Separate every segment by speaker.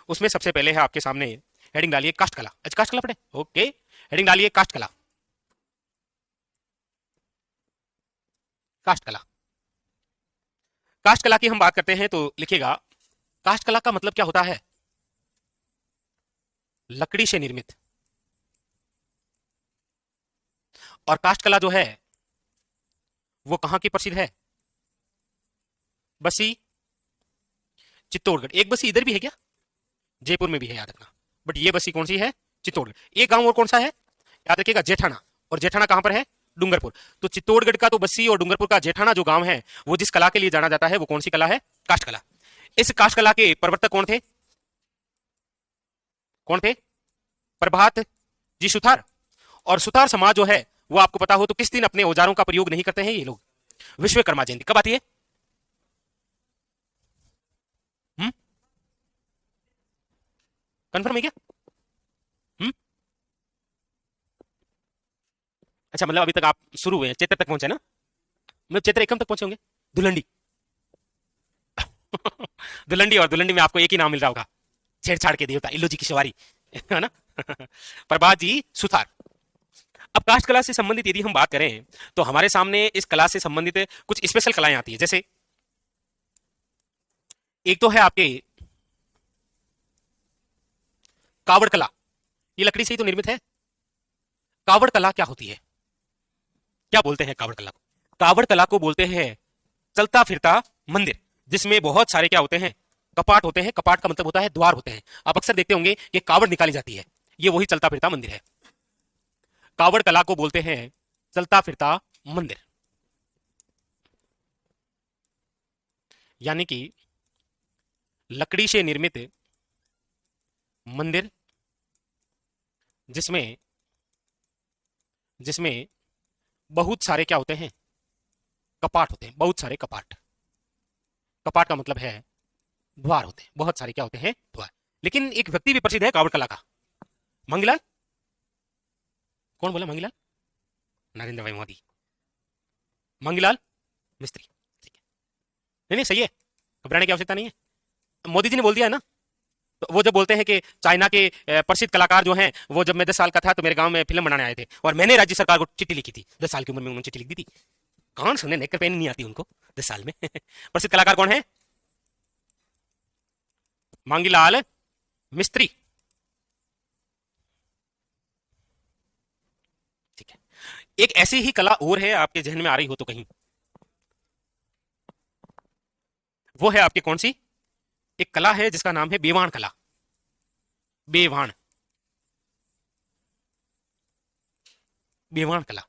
Speaker 1: उसमें सबसे पहले है आपके सामने, हेडिंग डालिए काष्ठ कला। अच्छा काष्ठ कला पढ़े, ओके, हेडिंग डालिए काष्ठ कला। काष्ठ कला, काष्ठ कला की हम बात करते हैं तो लिखिएगा, काष्ठ कला का मतलब क्या होता है? लकड़ी से निर्मित। और काष्ठ कला जो है वो कहां की प्रसिद्ध है? बसी, चित्तौड़गढ़। एक बसी इधर भी है क्या? जयपुर में भी है, याद रखना। बट ये बसी कौन सी है? चित्तौड़गढ़। एक गांव और कौन सा है? याद रखिएगा, जेठाना। और जेठाना कहां पर है? डूंगरपुर। तो चित्तौड़गढ़ का तो बस्सी और डूंगरपुर का जेठाना जो गांव है, वो जिस कला के लिए जाना जाता है वो कौन सी कला है? काष्ठ कला। इस काष्ठ कला के प्रवर्तक कौन थे? कौन थे? प्रभात जी सुथार। और सुथार समाज जो है वो आपको पता हो तो किस दिन अपने औजारों का प्रयोग नहीं करते हैं ये लोग? विश्वकर्मा जयंती। कब आती है? हम्म, कंफर्म है क्या? हम्म, अच्छा, मतलब अभी तक आप शुरू हुए हैं, चैत्र तक पहुंचे ना? मतलब चैत्र एकम तक पहुंचे होंगे। धुलंडी। धुलंडी, और धुलंडी में आपको एक ही नाम मिल रहा होगा, छेड़छाड़ के देवता, इल्लू जी की सवारी। है ना? प्रभात जी सुथार। अब काष्ठ कला से संबंधित यदि हम बात करें तो हमारे सामने इस कला से संबंधित कुछ स्पेशल कलाएं आती है। जैसे एक तो है आपके कावड़ कला। ये लकड़ी से ही तो निर्मित है। कावड़ कला क्या होती है? क्या बोलते हैं कावड़ कला को? कावड़ कला को बोलते हैं चलता फिरता मंदिर, जिसमें बहुत सारे क्या होते हैं? कपाट होते हैं। कपाट का मतलब होता है द्वार होते हैं। आप अक्सर देखते होंगे कि कावड़ निकाली जाती है, ये वही चलता फिरता मंदिर है। कावड़ कला को बोलते हैं चलता फिरता मंदिर। यानी कि लकड़ी से निर्मित मंदिर, जिसमें जिसमें बहुत सारे क्या होते हैं? कपाट होते हैं, बहुत सारे कपाट। कपाट का मतलब है द्वार होते हैं, बहुत सारे क्या होते हैं? द्वार। लेकिन एक व्यक्ति भी प्रसिद्ध है कावड़ कला का। मंगीलाल। कौन बोला मंगीलाल? नरेंद्र भाई मोदी। मंगीलाल मिस्त्री। ठीक है, नहीं नहीं सही है, घबराने की आवश्यकता नहीं है, मोदी जी ने बोल दिया है ना। तो वो जब बोलते हैं कि चाइना के प्रसिद्ध कलाकार जो हैं, वो जब मैं 10 साल का था तो मेरे गांव में फिल्म बनाने आए थे और मैंने राज्य सरकार को चिट्ठी लिखी थी। 10 साल की उम्र में उन्होंने चिट्ठी लिख दी थी। कौन सुने, नेकर पेन नहीं आती उनको 10 साल में। प्रसिद्ध कलाकार कौन है? मांगीलाल मिस्त्री। ठीक है, एक ऐसी ही कला और है आपके जहन में आ रही हो तो कहीं, वो है आपकी कौन सी? एक कला है जिसका नाम है बेवाण कला। बेवाण, बेवाण कला।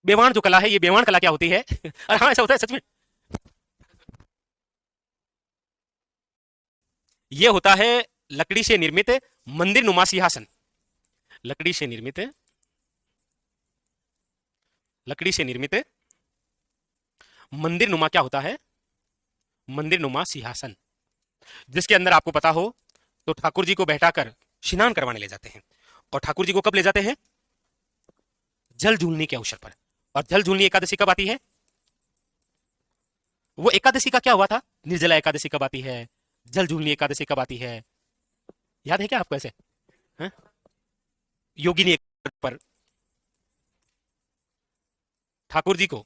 Speaker 1: बेवाण जो कला है, ये बेवाण कला क्या होती है? अरे हाँ, ऐसा होता है सच में। ये होता है लकड़ी से निर्मित मंदिर नुमा सिंहासन। लकड़ी से निर्मित, लकड़ी से निर्मित मंदिर नुमा क्या होता है? मंदिर नुमा सिंहासन, जिसके अंदर आपको पता हो तो ठाकुर जी को बैठाकर स्नान करवाने ले जाते हैं। और ठाकुर जी को कब ले जाते हैं? जल झूलने के अवसर पर। और जल झूलनी एकादशी कब आती है? वो एकादशी का क्या हुआ था? निर्जला एकादशी कब आती है? जल झूलनी एकादशी कब आती है? याद है क्या आपको ऐसे? हाँ? योगिनी एकादशी पर ठाकुर जी को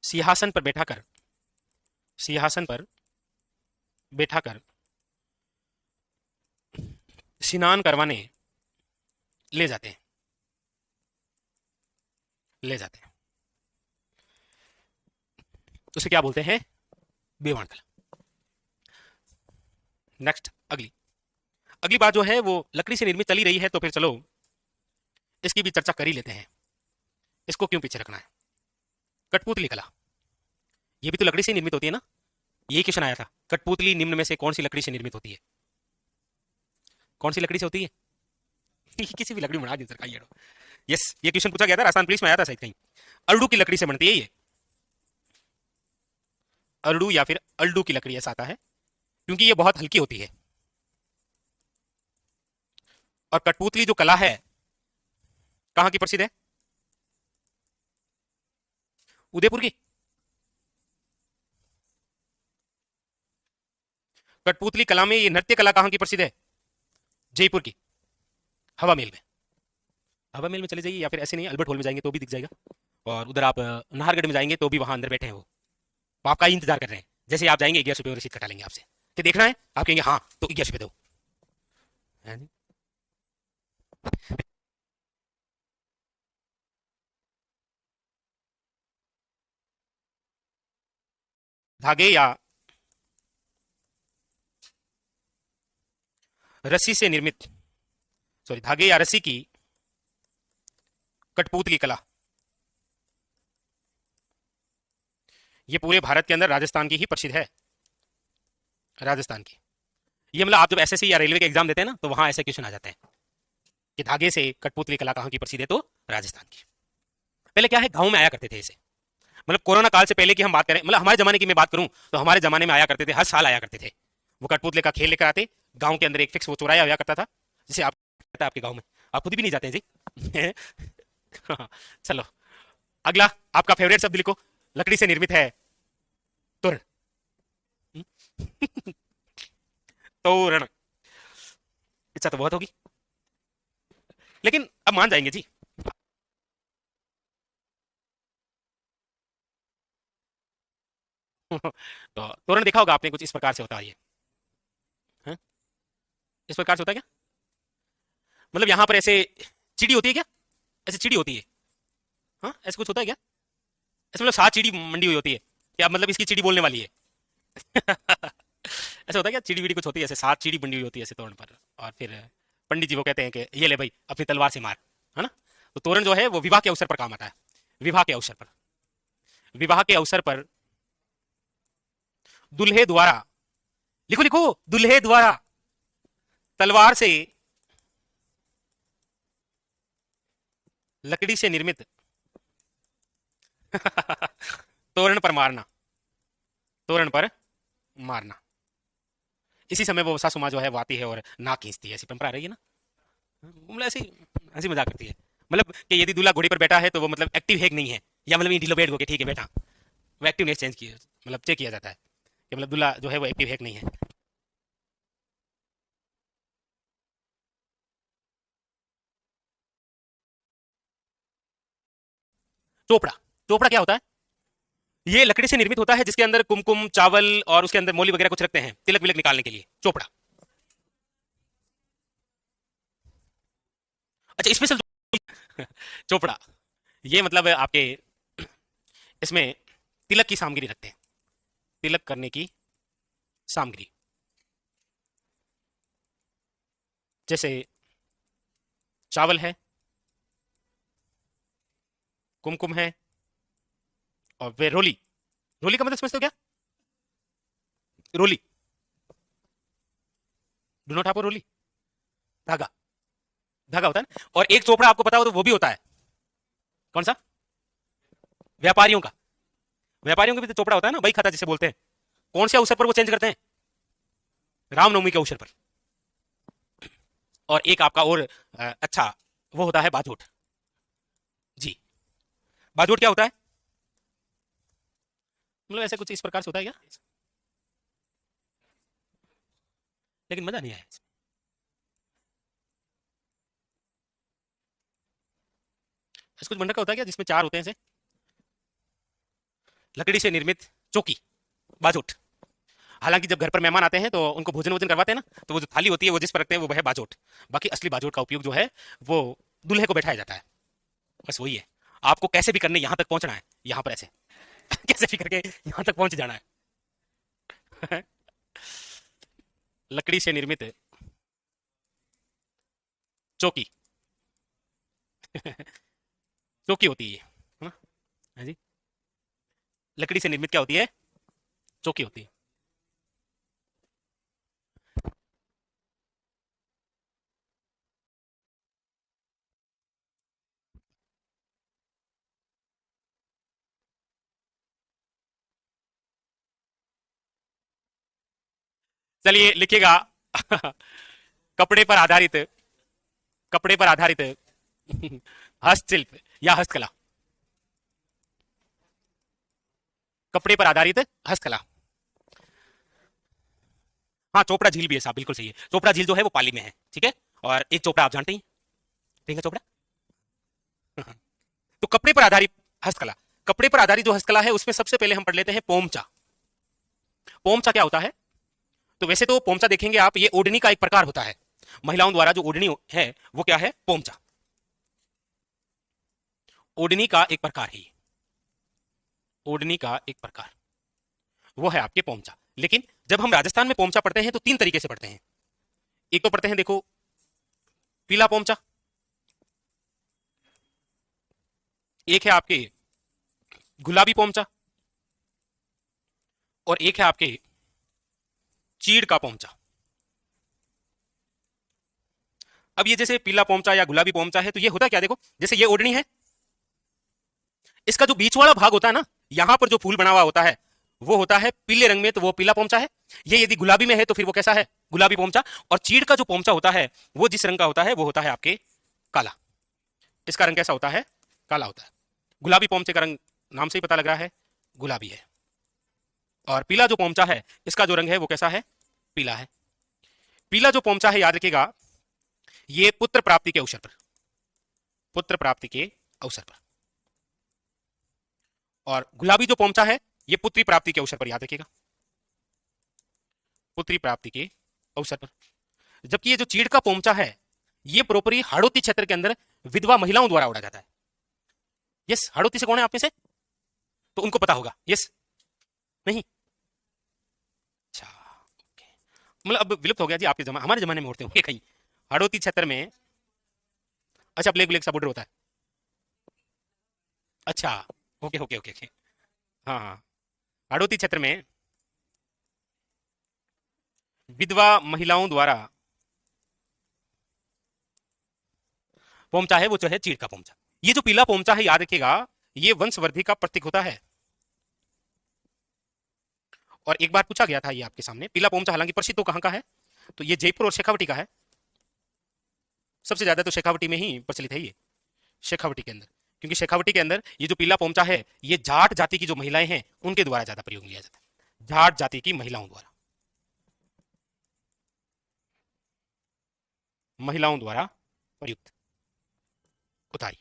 Speaker 1: सिंहासन पर बैठाकर, सिंहासन पर बैठाकर स्नान करवाने ले जाते हैं, ले जाते हैं। तो उसे क्या बोलते हैं? बेवाण कला। नेक्स्ट, अगली अगली बात जो है वो लकड़ी से निर्मित चली रही है, तो फिर चलो इसकी भी चर्चा कर ही लेते हैं। इसको क्यों पीछे रखना है? कठपुतली कला, ये भी तो लकड़ी से निर्मित होती है ना? ये क्वेश्चन आया था, कठपुतली निम्न में से कौन सी लकड़ी से निर्मित होती है? कौन सी लकड़ी से होती है? किसी भी लकड़ी बना दी सर, ये यस, ये क्वेश्चन पूछा गया था, राजस्थान पुलिस में आया था शायद कहीं। अरडू की लकड़ी से बनती है ये, अरडू या फिर अल्डू की लकड़ी ऐसा आता है, क्योंकि ये बहुत हल्की होती है। और कठपुतली जो कला है कहां की प्रसिद्ध है? उदयपुर की। कठपुतली कला में ये नृत्य कला कहां की प्रसिद्ध है? जयपुर की, हवा महल में। हवा महल में चले जाइए, या फिर ऐसे नहीं अल्बर्ट हॉल में जाएंगे तो भी दिख जाएगा, और उधर आप नाहरगढ़ में जाएंगे तो भी वहां अंदर बैठे हैं वो, तो आपका ही इंतजार कर रहे हैं। जैसे आप जाएंगे 11 रुपये रसीद कटा लेंगे आपसे कि देखना है, आप कहेंगे हाँ तो 11 रुपये दो, है नहीं? धागे या रस्सी से निर्मित, सॉरी, धागे या रस्सी की कठपुतली कला, ये पूरे भारत के अंदर राजस्थान की ही प्रसिद्ध है, राजस्थान की। ये मतलब आप जब एसएससी या रेलवे के एग्जाम देते हैं ना, तो वहां ऐसे क्वेश्चन आ जाते हैं कि धागे से कठपुतली कला कहां की प्रसिद्ध है, तो राजस्थान की। पहले क्या है, गांव में आया करते थे इसे, मतलब कोरोना काल से पहले की हम बात करें, मतलब हमारे जमाने की मैं बात करूं तो हमारे जमाने में आया करते थे, हर साल आया करते थे वो कठपुतले का खेल लेकर आते। गांव के अंदर एक फिक्स वो चौराया हुआ करता था, जैसे आप आपके गांव में, आप खुद भी नहीं जाते हैं जी। हाँ, चलो अगला, आपका फेवरेट शब्द लिखो, लकड़ी से निर्मित है तोरण। तोरण, इच्छा तो बहुत होगी, लेकिन अब मान जाएंगे जी। तो तोरण देखा होगा आपने, कुछ इस प्रकार से होता है ये, हाँ? इस प्रकार से होता है क्या? मतलब यहाँ पर ऐसे चिड़ी होती है क्या? ऐसे चिड़ी होती है, हाँ ऐसे कुछ होता है क्या? ऐसे मतलब 7 चिड़ी मंडी हुई होती है क्या, मतलब इसकी चिड़ी बोलने वाली है? ऐसा होता है क्या, चिड़ी विड़ी कुछ होती है ऐसे, 7 चिड़ी बंडी हुई होती है ऐसे तोरण पर, और फिर पंडित जी वो कहते हैं कि ये ले भाई अपनी तलवार से मार, है ना? तो तोरण जो है वो विवाह के अवसर पर काम आता है, विवाह के अवसर पर, विवाह के अवसर पर दुल्हे द्वारा, लिखो लिखो, दुल्हे द्वारा तलवार से लकड़ी से निर्मित तोरण पर मारना, तोरण पर मारना। इसी समय वो सासू माँ जो है वो आती है और नाक खींचती है, ऐसी परंपरा रही है ना, मतलब ऐसी हंसी मजाक करती है, मतलब कि यदि दूल्हा घोड़ी पर बैठा है तो वो मतलब एक्टिव है कि नहीं है, या मतलब ढीलो बैठ गया ठीक है बैठा, वो एक्टिवनेस चेंज किया, मतलब चेक किया जाता है कि मतलब दूल्हा जो है वो एक्टिव है कि नहीं है। चोपड़ा, चोपड़ा क्या होता है? ये लकड़ी से निर्मित होता है जिसके अंदर कुमकुम चावल और उसके अंदर मोली वगैरह कुछ रखते हैं तिलक विलक निकालने के लिए, चोपड़ा। अच्छा, स्पेशल चोपड़ा, ये मतलब आपके इसमें तिलक की सामग्री रखते हैं, तिलक करने की सामग्री, जैसे चावल है, कुमकुम है, और वे रोली, रोली का मतलब समझते हो क्या? रोली, डू नॉट हैव रोली, धागा, धागा होता है ना। और एक चोपड़ा आपको पता हो तो वो भी होता है, कौन सा? व्यापारियों का, व्यापारियों का भी तो चोपड़ा होता है ना, वही खाता जिसे बोलते हैं। कौन से अवसर पर वो चेंज करते हैं? रामनवमी के अवसर पर। और एक आपका और अच्छा, वो होता है बाजोट, जी। बाजोट क्या होता है? मतलब ऐसे कुछ इस प्रकार से होता है क्या, लेकिन मजा नहीं आया इसमें। ऐसा कुछ मंडक का होता है क्या जिसमें 4 होते हैं ऐसे, लकड़ी से निर्मित चौकी, बाजोट। हालांकि जब घर पर मेहमान आते हैं तो उनको भोजन वोजन करवाते हैं ना, तो वो जो थाली होती है वो जिस पर रखते हैं वो है बाजोट। बाकी असली बाजोट का उपयोग जो है वो दूल्हे को बैठाया जाता है, बस वही है। आपको कैसे भी करने यहाँ तक पहुंचना है, यहाँ पर ऐसे कैसे भी करके यहाँ तक पहुंच जाना है। लकड़ी से निर्मित चौकी, चौकी होती है ये, है ना? हाँ जी, लकड़ी से निर्मित क्या होती है? चौकी होती है। चलिए लिखिएगा। कपड़े पर आधारित, कपड़े पर आधारित हस्तशिल्प या हस्तकला। कपड़े पर आधारित हस्तकला। हाँ, चोपड़ा झील भी है साहब, बिल्कुल सही है। चोपड़ा झील जो है वो पाली में है, ठीक है। और एक चोपड़ा आप जानते ही, प्रियंका चोपड़ा। तो कपड़े पर आधारित हस्तकला, कपड़े पर आधारित जो हस्तकला है उसमें सबसे पहले हम पढ़ लेते हैं पोमचा। पोमचा क्या होता है? तो वैसे तो पोमचा देखेंगे आप, ये ओढ़नी का एक प्रकार होता है। महिलाओं द्वारा जो ओढ़नी है वो क्या है? पोमचा। ओढ़नी का एक प्रकार है, ओढ़नी का एक प्रकार वो है आपके पोमचा। लेकिन जब हम राजस्थान में पोमचा पढ़ते हैं तो तीन तरीके से पढ़ते हैं। एक तो पढ़ते हैं देखो पीला पोमचा, एक है आपके गुलाबी पोमचा, और एक है आपके चीड़ का पोमचा। अब ये जैसे पीला पोमचा या गुलाबी पोमचा है तो ये होता क्या, देखो जैसे ये ओढ़नी है, इसका जो बीच वाला भाग होता है ना, यहां पर जो फूल बना हुआ होता है वो होता है पीले रंग में, तो वो पीला पोमचा है। ये यदि गुलाबी में है तो फिर वो कैसा है? गुलाबी पोमचा। और चीड़ का जो पोमचा होता है वो जिस रंग का होता है वो होता है आपके काला। इसका रंग कैसा होता है? काला होता है। गुलाबी पोमचे का रंग नाम से ही पता लग रहा है गुलाबी है। और पीला जो पोमचा है इसका जो रंग है वो कैसा है? पीला है। पीला जो पोमचा है याद रखिएगा, ये पुत्र प्राप्ति के अवसर पर, पुत्र प्राप्ति के अवसर पर। और गुलाबी जो पोमचा है ये पुत्री प्राप्ति के अवसर पर, याद रखिएगा, पुत्री प्राप्ति के अवसर पर। जबकि ये जो चीड़ का पोमचा है ये प्रोपरी हाड़ौती क्षेत्र के अंदर विधवा महिलाओं द्वारा उड़ा जाता है। यस, हाड़ौती से कौन है आप में से? तो उनको पता होगा। यस, नहीं? अच्छा, मतलब अब विलुप्त हो गया जी आपके जमाने, हमारे जमाने में उड़ते होंगे कहीं हाड़ौती क्षेत्र में। अच्छा, ब्लैक ब्लैक सा बॉर्डर होता है। अच्छा, ओके ओके ओके ओके। हाँ हाँ, हाड़ौती क्षेत्र में विधवा महिलाओं द्वारा पोमचा है वो जो है चीड़ का पोमचा। ये जो पीला पोमचा है याद रखिएगा, ये वंशवृद्धि का प्रतीक होता है। और एक बार पूछा गया था ये आपके सामने, पीला पोमचा हालांकि प्रसिद्ध तो कहां का है? तो ये जयपुर और शेखावटी का है। सबसे ज्यादा तो शेखावटी में ही प्रचलित है ये, शेखावटी के अंदर। क्योंकि शेखावटी के अंदर ये जो पीला पोमचा है ये जाट जाति की जो महिलाएं हैं उनके द्वारा ज्यादा प्रयोग लिया जाता है, जाट जाति की महिलाओं द्वारा, महिलाओं द्वारा प्रयुक्त। उतारी।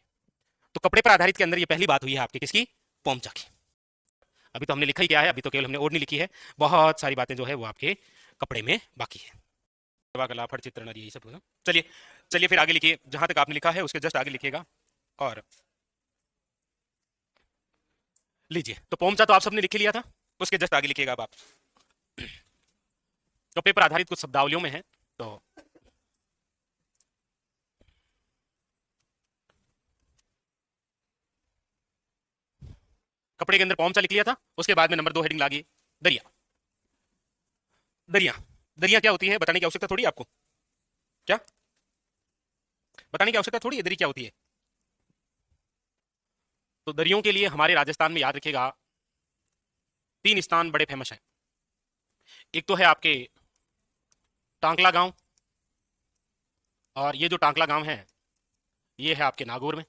Speaker 1: तो कपड़े पर आधारित के अंदर ये पहली बात हुई है आपकी किसकी? पोमचा की। अभी तो हमने लिखा ही क्या है, अभी तो केवल हमने ओढ़नी लिखी है, बहुत सारी बातें जो है वो आपके कपड़े में बाकी है। कला, फट चित्रण, ये सब। चलिए चलिए फिर आगे लिखिए, जहां तक आपने लिखा है उसके जस्ट आगे लिखिएगा। और लीजिए, तो पोमचा तो आप सबने लिख लिया था, उसके जस्ट आगे लिखिएगा अब आप। कपड़े पर आधारित कुछ शब्दावलियों में है, तो कपड़े के अंदर पोमचा लिख लिया था, उसके बाद में नंबर 2 हेडिंग लागी दरिया। दरिया, दरिया क्या होती है बताने की आवश्यकता थोड़ी आपको, क्या बताने की आवश्यकता थोड़ी है दरी क्या होती है। तो दरियों के लिए हमारे राजस्थान में याद रखिएगा 3 स्थान बड़े फेमस हैं। एक तो है आपके टांकला गांव, और ये जो टांकला गांव है ये है आपके नागौर में।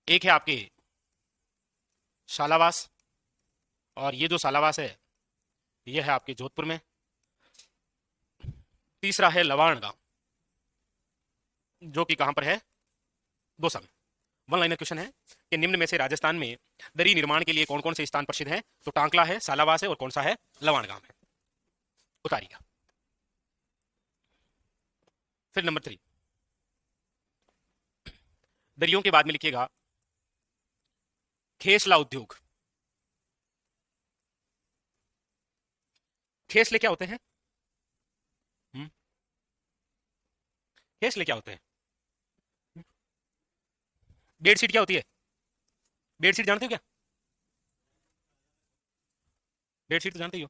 Speaker 1: एक है आपके शालावास, और ये जो शालावास है ये है आपके जोधपुर में। तीसरा है लवाण गांव, जो कि कहां पर है? दौसा में। वन लाइनर क्वेश्चन है कि निम्न में से राजस्थान में दरी निर्माण के लिए कौन कौन से स्थान प्रसिद्ध हैं? तो टांकला है, सालावास है, और कौन सा है? लवाण गांव है। उतारिएगा। फिर नंबर 3, दरियों के बाद में लिखिएगा खेसला उद्योग। खेसले क्या होते हैं? खेसले क्या होते हैं? बेडशीट क्या होती है? बेडशीट जानते हो क्या? बेडशीट तो जानते ही हो,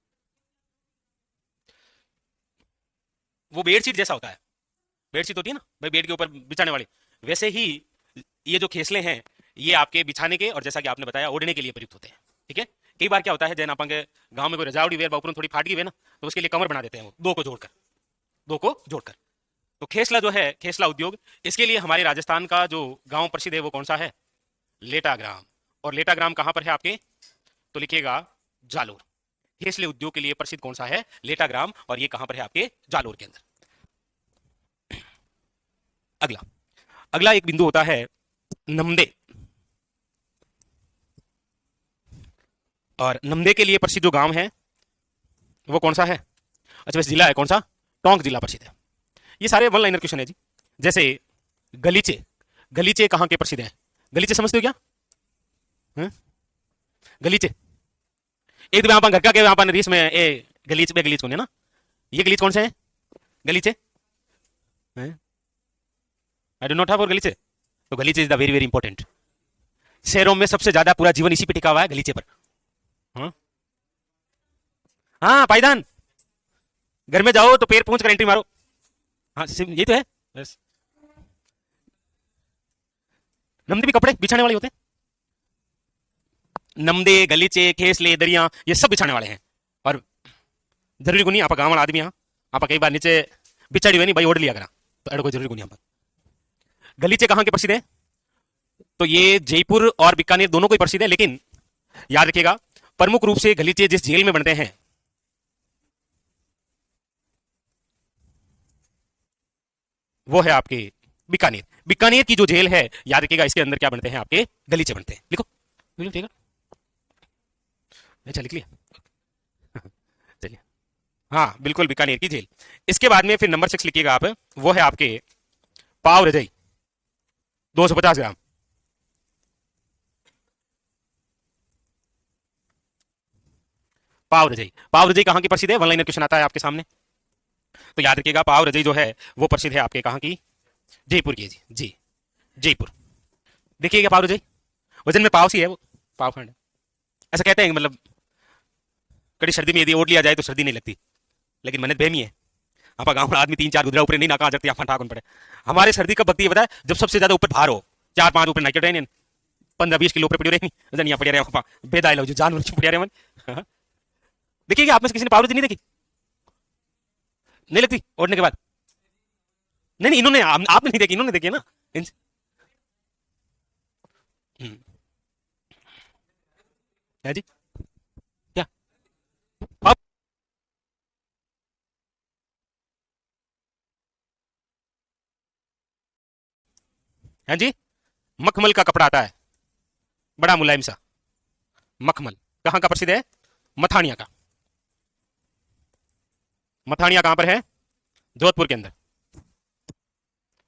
Speaker 1: वो बेडशीट जैसा होता है। बेडशीट होती है ना भाई, बेड के ऊपर बिछाने वाली, वैसे ही ये जो खेसले हैं ये आपके बिछाने के और जैसा कि आपने बताया ओढ़ने के लिए प्रयुक्त होते हैं। ठीक है, कई बार क्या होता है, जैन आपा के गांव में कोई रजावड़ी वेर ऊपर थोड़ी फाट गई है ना, तो उसके लिए कमर बना देते हैं वो, दो को जोड़कर। तो खेसला जो है, खेसला उद्योग, इसके लिए हमारे राजस्थान का जो गांव प्रसिद्ध है वो कौन सा है? लेटाग्राम। और लेटाग्राम कहां पर है आपके? तो लिखिएगा जालोर। खेसले उद्योग के लिए प्रसिद्ध कौन सा है? लेटाग्राम। और ये कहां पर है? आपके जालोर के अंदर। अगला अगला एक बिंदु होता है नमदे। और नमदे के लिए प्रसिद्ध जो गांव है वो कौन सा है? अच्छा, वैसे जिला है कौन सा? टोंक जिला प्रसिद्ध है। ये सारे वन लाइनर क्वेश्चन है जी। जैसे गलीचे, गलीचे कहां के प्रसिद्ध है? गलीचे समझते हो क्या? हुँ? गलीचे एक वहां घर का के वहां रीस में ए गलीच में गलीच कौन है ना, ये गलीच कौन से है? गलीचे I do not have for गलीचे। तो गलीचे is the very very important. शहरों में सबसे ज्यादा पूरा जीवन इसी पे टिका हुआ है, गलीचे पर। हाँ हाँ, पायदान। घर में जाओ तो पैर पहुंच कर एंट्री मारो। हाँ यही तो है बस। नमदे भी कपड़े बिछाने वाले होते हैं। नमदे, गलीचे, खेसले, दरिया, ये सब बिछाने वाले हैं। और जरूरी को नहीं आप गांव आदमी, हाँ आप कई बार नीचे बिछाड़ी हुई नहीं भाई, ओढ़ लिया करा, तो ऐड कोई जरूरी को नहीं। आप गलीचे कहां के प्रसिद्ध है? तो ये जयपुर और बीकानेर दोनों को प्रसिद्ध है, लेकिन याद रखिएगा प्रमुख रूप से गलीचे जिस जेल में बनते हैं वो है आपके बीकानेर। बीकानेर की जो जेल है, याद रखिएगा इसके अंदर क्या बनते हैं? आपके गलीचे बनते हैं। लिखो ठीक है, अच्छा लिख लिया चलिए। हाँ बिल्कुल, बीकानेर की जेल। इसके बाद में फिर नंबर 6 लिखिएगा आप, वो है आपके पाव रजई, 250 ग्राम। पाव रजई, पाव रजई कहां की प्रसिद्ध है? वन लाइनर क्वेश्चन आता है आपके सामने। तो याद रखिएगा पाव रजई जो है वो प्रसिद्ध है आपके कहां की? जयपुर की। जी जयपुर। देखिएगा पाव रजई वजन में पाव सी है वो, पाव खंड। ऐसा कहते हैं मतलब कड़ी सर्दी में यदि ओढ़ लिया जाए तो सर्दी नहीं लगती, लेकिन मन्नत बहमी है। आप गाँव आदमी 3-4 गुजरा ऊपर नहीं ना कहा जाती, आप ठाकुन पड़े। हमारे सर्दी कब बकती है बताए? जब सबसे ज्यादा ऊपर भार हो, 4-5 ऊपर नाइट रहे 15-20 किलो ऊपर पड़ी रहे, यहाँ पड़े रहे बेदाय लो जो जानवर पड़े रहे मन। देखिएगा आप में से किसी ने पाव रजई नहीं देखी? नहीं लगती ओढ़ने के बाद? नहीं नहीं, इन्होंने आपने नहीं देखी, इन्होंने देखी है ना। हम्म, है जी क्या? अब है जी, मखमल का कपड़ा आता है, बड़ा मुलायम सा। मखमल कहां का प्रसिद्ध है? मथानिया का। मथानिया कहां पर है? जोधपुर के अंदर।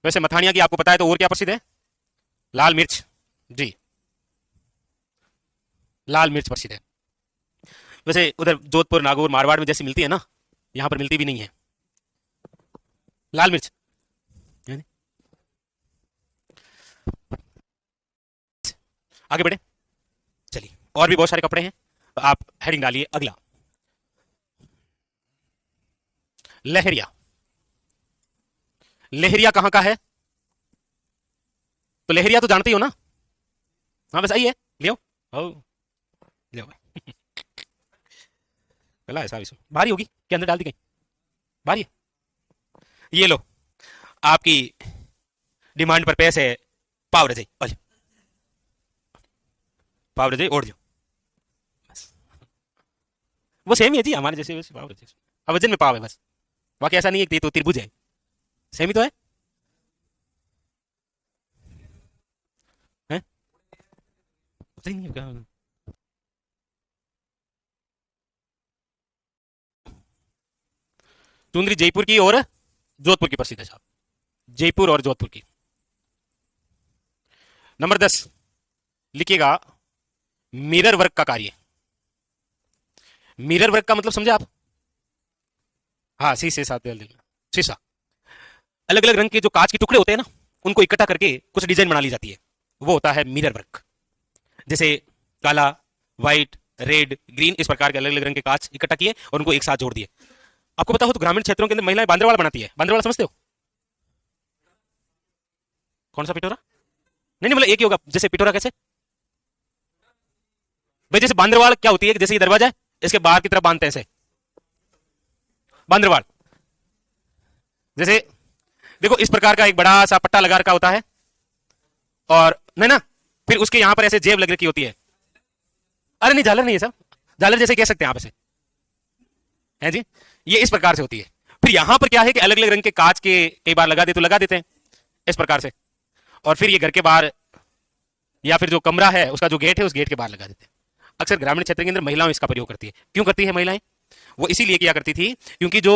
Speaker 1: वैसे मथानिया की आपको पता है तो और क्या प्रसिद्ध है? लाल मिर्च। जी लाल मिर्च प्रसिद्ध है। वैसे उधर जोधपुर, नागौर, मारवाड़ में जैसी मिलती है ना, यहां पर मिलती भी नहीं है लाल मिर्च। आगे बढ़े चलिए, और भी बहुत सारे कपड़े हैं, तो आप हेडिंग डालिए अगला। लहरिया। लहरिया कहां का है? तो लहरिया तो जानते ही हो ना। हाँ बस आई है, लियो लियो गला ऐसा भारी होगी के अंदर डाल दी गई, भारी है। ये लो आपकी डिमांड पर पैसे पाव रजाई, पाव रजाई ओढ़ जो, वो सेम ही है जी हमारे जैसे, वैसे पाव रजाई अब वजन में पाव है बस, बाकी ऐसा नहीं है कि तो त्रिभुज है, सेम ही तो है, हैं? पता ही नहीं है क्या। चुंदरी जयपुर की और जोधपुर की प्रसिद्ध है साहब, जयपुर और जोधपुर की। नंबर 10 लिखिएगा मिरर वर्क का कार्य। मिरर वर्क का मतलब समझे आप? हाँ शीशे साथ शीशा, अलग अलग रंग के जो कांच के टुकड़े होते हैं ना, उनको इकट्ठा करके कुछ डिजाइन बना ली जाती है, वो होता है मिरर वर्क। जैसे काला, व्हाइट, रेड, ग्रीन, इस प्रकार के अलग अलग रंग के कांच इकट्ठा किए और उनको एक साथ जोड़ दिए। आपको पता हो तो ग्रामीण क्षेत्रों के अंदर महिलाएं बांद्रवाला बनाती है, बांद्रवाला समझते हो? कौन सा पिटोरा? नहीं नहीं, मतलब एक ही होगा, जैसे पिटोरा कैसे? भाई जैसे बांद्रवाड़ क्या होती है, जैसे ये दरवाजा है, इसके बाहर की तरफ बांधते हैं ऐसे, बांद्रवाड़। जैसे देखो इस प्रकार का एक बड़ा सा पट्टा लगा रखा होता है, और नहीं ना, फिर उसके यहां पर ऐसे जेब लग रखी होती है। अरे नहीं, झालर नहीं है सब, झालर जैसे कह सकते हैं आप ऐसे, है जी। ये इस प्रकार से होती है। फिर यहां पर क्या है कि अलग अलग रंग के कांच के कई बार लगा दे तो लगा देते हैं इस प्रकार से, और फिर ये घर के बाहर या फिर जो कमरा है उसका जो गेट है उस गेट के बाहर लगा देते हैं। अक्सर ग्रामीण क्षेत्र के अंदर महिलाएं इसका प्रयोग करती है। क्यों करती है महिलाएं? वो इसीलिए किया करती थी क्योंकि जो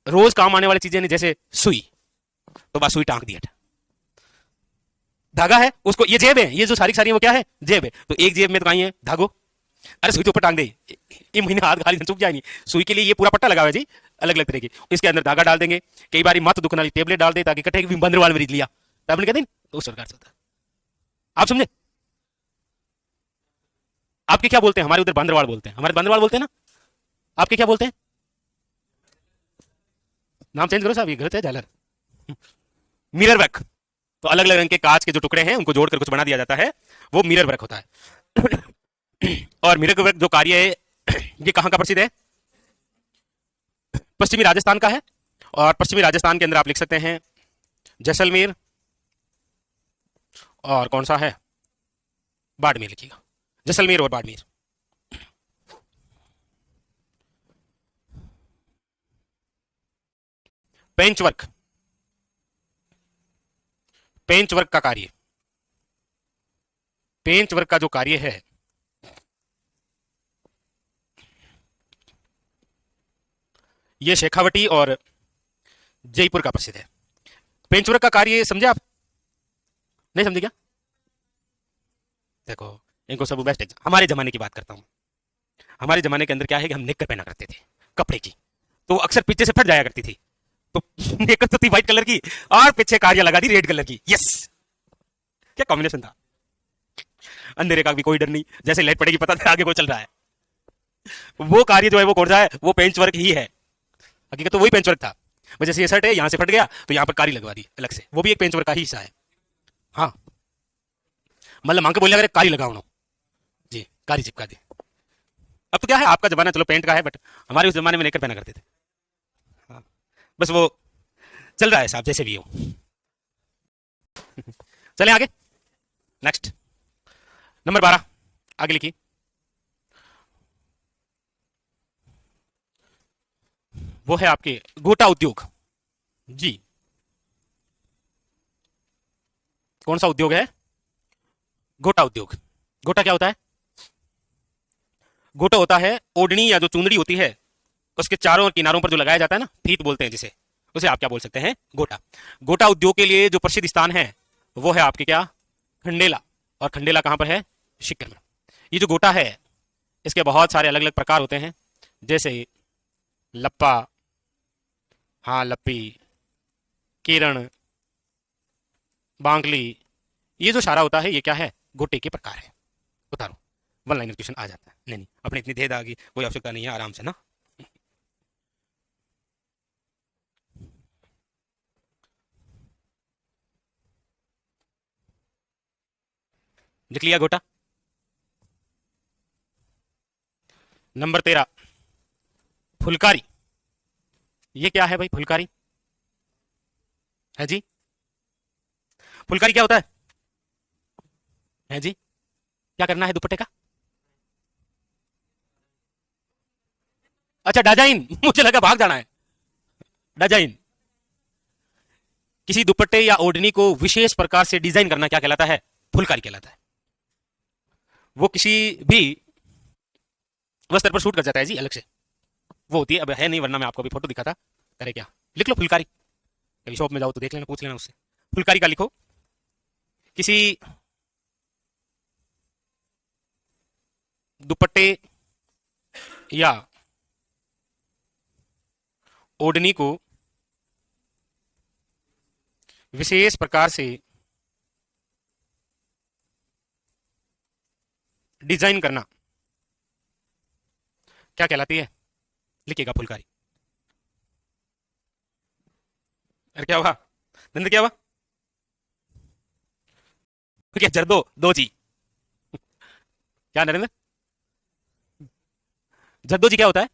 Speaker 1: रोज काम आने वाली चीजें, जैसे सुई, तो बस सुई टांग दी, धागा है उसको, ये जेब है, ये जो सारी सारी वो क्या है, जेब है, तो एक जेब में तो कहीं है धागो, अरे सुई तो ऊपर टांग दे, ये महीने हाथ खाली चुप जाए नहीं। सुई के लिए ये पूरा पट्टा लगा हुआ है जी, अलग अलग तरह की, इसके अंदर धागा डाल देंगे, कई बार मत दुखने वाली टेबलेट डाल दे ताकि कटे भी बंदरवाल में लिया, टैबलेट कहते हैं, तो उस प्रकार से होता है। आप समझे? आपके क्या बोलते हैं? हमारे उधर बंदरवाल बोलते हैं, हमारे बंदरवाल बोलते हैं ना, आपके क्या बोलते हैं? नाम चेंज करो साहब, ये गलत है, झालर। मिरर वर्क, तो अलग अलग रंग के कांच के जो टुकड़े हैं उनको जोड़कर कुछ बना दिया जाता है, वो मिरर वर्क होता है। और मिरर वर्क जो कार्य है ये कहां का प्रसिद्ध है? पश्चिमी राजस्थान का है। और पश्चिमी राजस्थान के अंदर आप लिख सकते हैं जैसलमेर, और कौन सा है, बाड़मेर लिखिएगा, जैसलमेर और बाड़मेर। पेंच वर्क, पेंच वर्क का कार्य, पेंच वर्क का जो कार्य है ये शेखावटी और जयपुर का प्रसिद्ध है। पेंच वर्क का कार्य समझे आप? नहीं समझे क्या? देखो इनको सब बेस्ट एग्जाम, हमारे जमाने की बात करता हूं। हमारे जमाने के अंदर क्या है कि हम नेकर पहना करते थे कपड़े की, तो अक्सर पीछे से फट जाया करती थी, तो नेकर तो थी व्हाइट कलर की और पीछे कार्य लगा दी रेड कलर की। यस, क्या कॉम्बिनेशन था। अंधेरे का भी कोई डर नहीं, जैसे लाइट पड़ेगी पता था आगे कोई चल रहा है। वो कार्य जो है वो कौन सा है? वो पेंच वर्क ही है। हकीकत तो वही पेंच वर्क था। जैसे ये शर्ट है, यहां से फट गया तो यहां पर कारी लगवा दी अलग से, वो भी एक पेंच वर्क का ही हिस्सा है। हाँ, मतलब मांग के बोलिए अगर कारी लगाओ जी, कारी चिपका दी। अब तो क्या है, आपका जमाना चलो पेंट का है, बट हमारे उस जमाने में नेकर पहना करते थे। हाँ, बस वो चल रहा है साहब, जैसे भी हो। चले आगे, नेक्स्ट नंबर 12 आगे लिखिए। वो है आपके गोटा उद्योग जी। कौन सा उद्योग है? गोटा उद्योग। गोटा क्या होता है? गोटा होता है ओढ़नी या जो चुंदड़ी होती है उसके चारों किनारों पर जो लगाया जाता है ना, फीत बोलते हैं जिसे, उसे आप क्या बोल सकते हैं? गोटा। गोटा उद्योग के लिए जो प्रसिद्ध स्थान है वो है आपके क्या? खंडेला। और खंडेला कहां पर है? सीकर में। ये जो गोटा है इसके बहुत सारे अलग अलग प्रकार होते हैं, जैसे लप्पा, हाँ लप्पी, किरण, बांगली, ये जो सारा होता है ये क्या है? गोटे के प्रकार है। उतारो, वन लाइनर क्वेश्चन आ जाता है। नहीं नहीं, अपने इतनी देर आगे कोई आवश्यकता नहीं है, आराम से ना। लिख लिया गोटा। नंबर 13 फुलकारी। ये क्या है भाई? फुलकारी है जी, फुलकारी क्या होता है जी? क्या करना है दुपट्टे का? अच्छा डिजाइन, मुझे लगा भाग जाना है। डिजाइन, किसी दुपट्टे या ओढ़नी को विशेष प्रकार से डिजाइन करना क्या कहलाता है? फुलकारी कहलाता है। वो किसी भी वस्त्र पर शूट कर जाता है जी, अलग से वो होती है। अब है नहीं, वरना मैं आपको अभी फोटो दिखाता। करे क्या, लिख लो फुलकारी, कभी शॉप में जाओ तो देख लेना, पूछ लेना उससे, फुलकारी का लिखो। किसी दुपट्टे या ओढ़नी को विशेष प्रकार से डिजाइन करना क्या कहलाती है? लिखिएगा फुलकारी। अरे क्या हुआ नंद, क्या हुआ? क्या जर दो जी? क्या नरेंद्र? जरदोजी क्या होता है?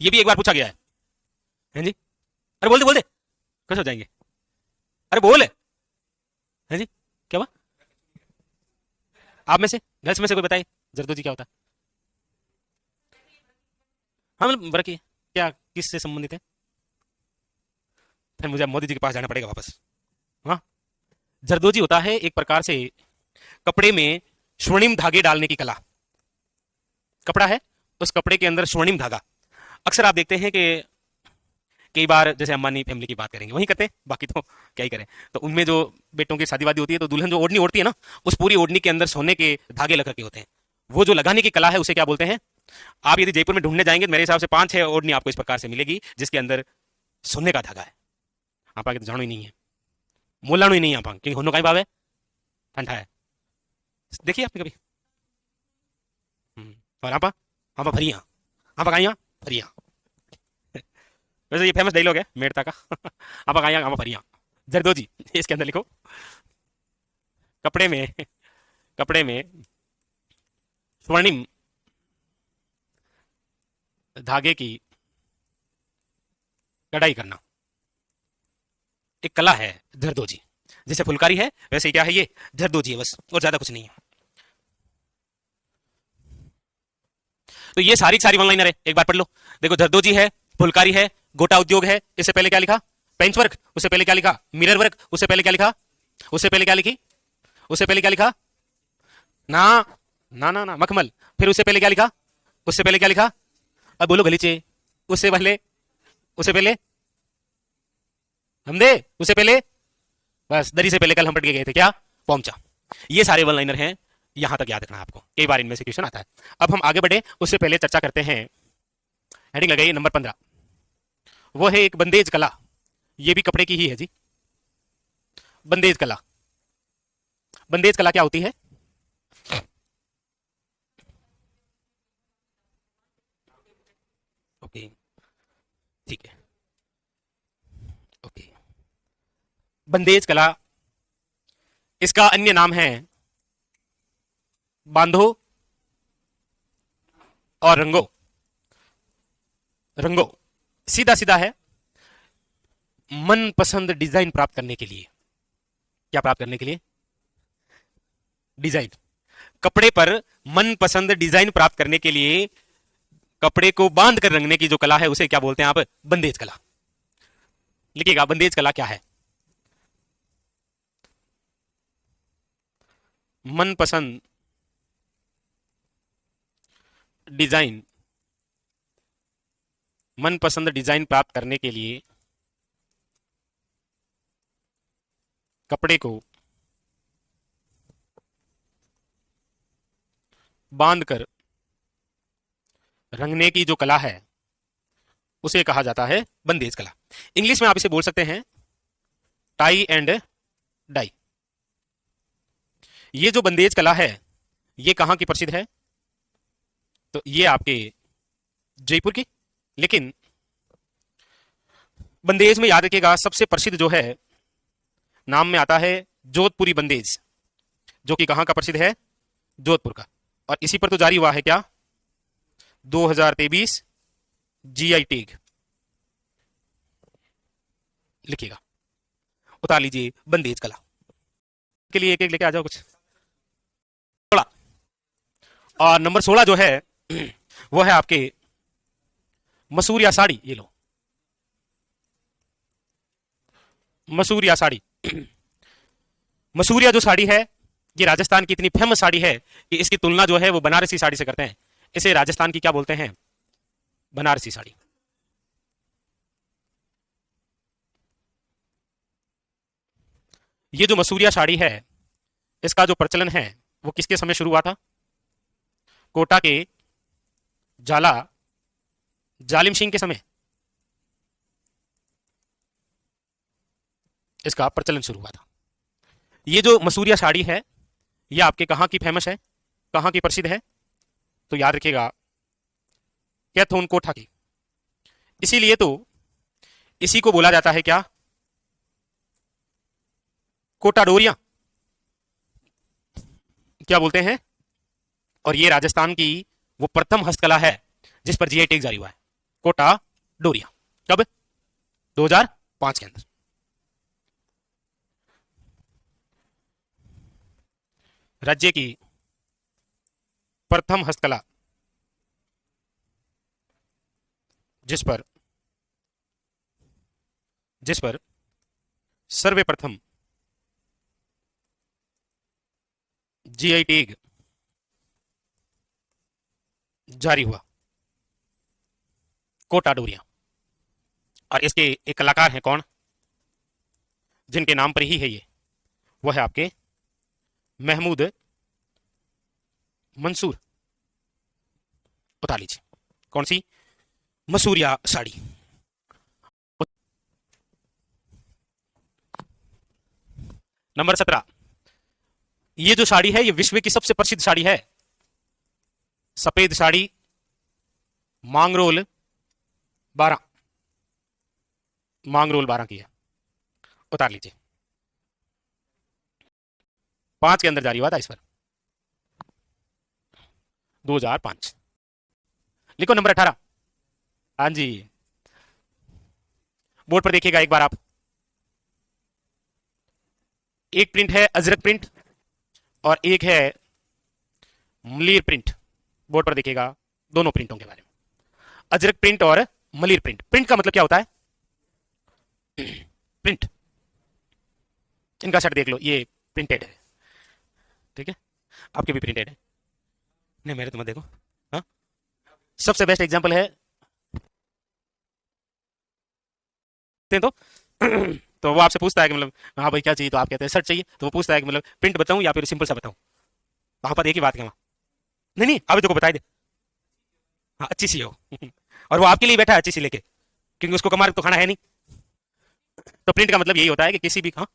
Speaker 1: ये भी एक बार पूछा गया है जी। अरे बोल दे कैसे हो जाएंगे? अरे बोल है जी। क्या हुआ? आप में से, गर्ल्स में से कोई बताइए जरदोजी क्या होता है? हाँ मतलब रखिए, क्या किससे संबंधित है? फिर मुझे अब मोदी जी के पास जाना पड़ेगा वापस। हाँ, जरदोजी होता है एक प्रकार से कपड़े में स्वर्णिम धागे डालने की कला। कपड़ा है, उस कपड़े के अंदर स्वर्णिम धागा। अक्सर आप देखते हैं कि कई बार जैसे अंबानी फैमिली की बात करेंगे वहीं करते हैं, बाकी तो क्या ही करें। तो उनमें जो बेटों की शादी वादी होती है तो दुल्हन जो ओढ़नी ओढ़ती है ना, उस पूरी ओढ़नी के अंदर सोने के धागे लग रखे होते हैं। वो जो लगाने की कला है उसे क्या बोलते हैं? आप यदि जयपुर में ढूंढने जाएंगे तो मेरे हिसाब से 5-6 ओढ़नी आपको इस प्रकार से मिलेगी जिसके अंदर सोने का धागा है। आप आगे तो जानो ही नहीं है, मोलानो ही नहीं है आप, क्योंकि होनो का ही भाव है, ठंडा है। देखिए आपने कभी और आपा आपा भरिया, आपा कहा भरिया। वैसे ये फेमस डायलॉग है मेड़ता का। आपा कहा आपा भरिया। जरदोजी इसके अंदर लिखो, कपड़े में कपड़े में स्वर्णिम धागे की कढ़ाई करना एक कला है जरदोजी। जैसे फुलकारी है वैसे क्या है ये जरदोजी है, बस और ज्यादा कुछ नहीं है। तो ये सारी सारी वन लाइनर है, एक बार पढ़ लो। देखो जरदोजी है, फुलकारी है, गोटा उद्योग है, इससे पहले क्या लिखा? पेंच वर्क, उससे पहले क्या लिखा? मिरर वर्क, उससे पहले क्या लिखा? उससे पहले क्या लिखी? उससे पहले क्या लिखा? ना ना ना ना मखमल। फिर उससे पहले क्या लिखा? उससे पहले क्या लिखा? अब बोलो गलीचे। उससे पहले, उससे पहले हमदे, उससे पहले बस दरी से पहले कल हम पढ़ के गए थे क्या? पहुंचा। ये सारे वन लाइनर हैं, यहां तक याद रखना है आपको, कई बार इनमें से क्वेश्चन आता है। अब हम आगे बढ़े उससे पहले चर्चा करते हैं, हेडिंग लगाइए नंबर 15। वो है एक बंदेज कला, ये भी कपड़े की ही है जी। बंदेज कला, बंदेज कला क्या होती है? ओके ठीक है, ओके। बंदेज कला, इसका अन्य नाम है बांधो और रंगो। रंगो सीधा सीधा है, मनपसंद डिजाइन प्राप्त करने के लिए। क्या प्राप्त करने के लिए? डिजाइन। कपड़े पर मनपसंद डिजाइन प्राप्त करने के लिए कपड़े को बांध कर रंगने की जो कला है उसे क्या बोलते हैं आप? बंदेज कला। लिखिएगा बंदेज कला क्या है? मनपसंद डिजाइन, मनपसंद डिजाइन प्राप्त करने के लिए कपड़े को बांधकर रंगने की जो कला है उसे कहा जाता है बंदेज कला। इंग्लिश में आप इसे बोल सकते हैं टाई एंड डाई। ये जो बंदेज कला है ये कहां की प्रसिद्ध है? तो ये आपके जयपुर की। लेकिन बंदेज में याद रखिएगा सबसे प्रसिद्ध जो है नाम में आता है जोधपुरी बंदेज, जो कि कहां का प्रसिद्ध है? जोधपुर का। और इसी पर तो जारी हुआ है क्या? 2023 जीआई टैग। लिखिएगा, उतार लीजिए बंदेज कला के लिए एक एक लेके आ जाओ कुछ। 16 और नंबर 16 जो है वो है आपके मसूरिया साड़ी। ये लो मसूरिया साड़ी। मसूरिया जो साड़ी है ये राजस्थान की इतनी फेमस साड़ी है कि इसकी तुलना जो है वो बनारसी साड़ी से करते हैं। इसे राजस्थान की क्या बोलते हैं? बनारसी साड़ी। ये जो मसूरिया साड़ी है इसका जो प्रचलन है वो किसके समय शुरू हुआ था? कोटा के जाला जालिम सिंह के समय इसका प्रचलन शुरू हुआ था। ये जो मसूरिया साड़ी है ये आपके कहां की फेमस है, कहां की प्रसिद्ध है? तो याद रखिएगा कैथोन कोठा की। इसीलिए तो इसी को बोला जाता है क्या? कोटा डोरिया क्या बोलते हैं? और ये राजस्थान की वो प्रथम हस्तकला है जिस पर जीआई टैग जारी हुआ है, कोटा डोरिया। कब? 2005 के अंदर। राज्य की प्रथम हस्तकला जिस पर सर्वप्रथम जीआई टैग जारी हुआ, कोटा डोरिया। और इसके एक कलाकार हैं कौन, जिनके नाम पर ही है ये, वो है आपके महमूद मंसूर। बता लीजिए कौन सी? मसूरिया साड़ी। नंबर 17, ये जो साड़ी है ये विश्व की सबसे प्रसिद्ध साड़ी है। सफेद साड़ी, मांगरोल 12, मांगरोल 12 की है। उतार लीजिए, 5 के अंदर जारी हुआ था इस पर, 2005। लिखो नंबर 18। हाँ जी, बोर्ड पर देखिएगा एक बार आप। एक प्रिंट है अजरक प्रिंट और एक है मलीर प्रिंट। बोर्ड पर देखिएगा दोनों प्रिंटों के बारे में, अजरक प्रिंट और मलीर प्रिंट। प्रिंट का मतलब क्या होता है? प्रिंट। इनका शर्ट देख लो, ये प्रिंटेड है, ठीक है? आपके भी प्रिंटेड है। नहीं मेरे तो मत देखो। हाँ, सबसे बेस्ट एग्जांपल है तो तो वो आपसे पूछता है कि मतलब हाँ भाई क्या चाहिए, तो आप कहते हैं शर्ट चाहिए, तो वो पूछता है कि मतलब प्रिंट बताऊं या फिर सिंपल सा बताऊं। वहां पर एक ही बात है वहां। नहीं नहीं, अभी तो को बता दे। हाँ, अच्छी सी हो और वो आपके लिए बैठा है अच्छी सी लेके, क्योंकि उसको कमार तो खाना है नहीं। तो प्रिंट का मतलब यही होता है कि किसी भी, हाँ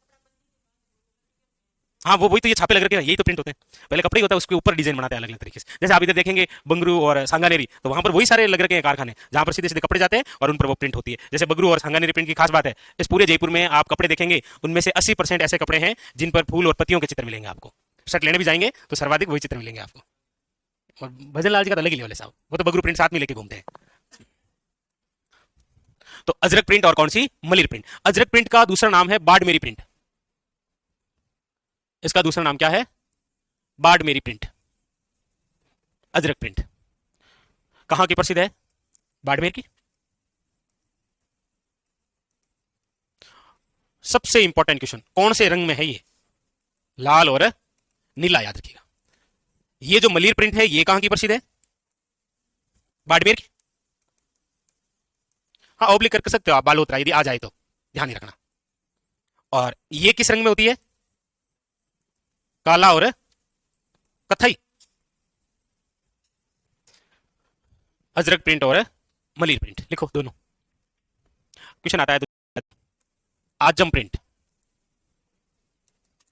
Speaker 1: हाँ, वो वही तो, ये छापे लग रखे हैं, यही तो प्रिंट होते हैं। पहले कपड़े होता है, उसके ऊपर डिजाइन बनाते हैं अलग अलग तरीके से। जैसे आप इधर देखेंगे बंगरू और सांगानेरी, तो वहां पर वही सारे लग रखे हैं कारखाने, जहां पर सीधे सीधे कपड़े जाते हैं और उन पर वो प्रिंट होती है। जैसे बंगरू और सांगानेरी प्रिंट की खास बात है, इस पूरे जयपुर में आप कपड़े देखेंगे, उनमें से 80% ऐसे कपड़े हैं जिन पर फूल और पत्तियों के चित्र मिलेंगे आपको। शर्ट लेने भी जाएंगे तो सर्वाधिक वही चित्र मिलेंगे आपको। और भजन लाल जी का तो अलग ही लेवल है साहब, वो तो बगरू प्रिंट साथ में लेके घूमते हैं। तो अजरक प्रिंट और कौन सी? मलिर प्रिंट। अजरक प्रिंट का दूसरा नाम है बाड़मेरी प्रिंट। इसका दूसरा नाम क्या है? बाड़मेरी प्रिंट। अजरक प्रिंट कहां की प्रसिद्ध है? बाड़मेर की। सबसे इंपॉर्टेंट क्वेश्चन, कौन से रंग में है ये? लाल और नीला, याद रखिएगा। ये जो मलिर प्रिंट है ये कहां की प्रसिद्ध है? बाड़मेर की। हाँ, ओब्लिक कर सकते हो आप, बालोतरा यदि आ जाए तो, ध्यान ही रखना। और ये किस रंग में होती है? काला और कथई। अजरक प्रिंट और मलिर प्रिंट लिखो दोनों। क्वेश्चन आता है तो, आजम प्रिंट,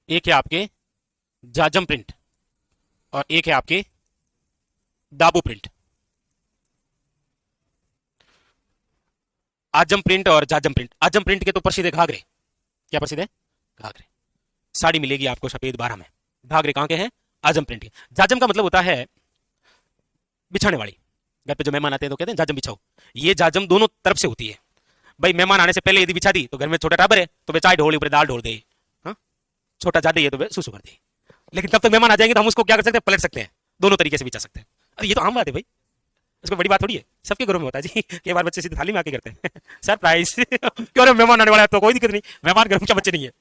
Speaker 1: एक है आपके जाजम प्रिंट और एक है आपके दाबू प्रिंट। आजम प्रिंट और जाजम प्रिंट। आजम प्रिंट के तो प्रसिद्ध है घाघरे। क्या प्रसिद्ध है? घाघरे। साड़ी मिलेगी आपको सफेद 12 में। घाघरे कहां के हैं? आजम प्रिंट के। जाजम का मतलब होता है बिछाने वाली। घर पे जो मेहमान आते हैं तो कहते हैं जाजम बिछाओ। ये जाजम दोनों तरफ से होती है। भाई मेहमान आने से पहले यदि बिछा दी तो घर में छोटा टाबर है तो वे चाय ढोल ऊपर दाल ढोल दे, हाँ? छोटा ज्यादा है तो वे सुसु कर दे। लेकिन तब तक मेहमान आ जाएंगे तो हम उसको क्या कर सकते हैं? पलट सकते हैं, दोनों तरीके से बिछा सकते हैं। अरे ये तो आम बात है भाई, इसको बड़ी बात थोड़ी है, सबके घरों में होता है जी। कई बार बच्चे सीधे थाली में आके करते हैं सरप्राइज क्यों रे, मेहमान आने वाला है तो कोई दिक्कत नहीं, मेहमान घर में क्या बच्चे नहीं है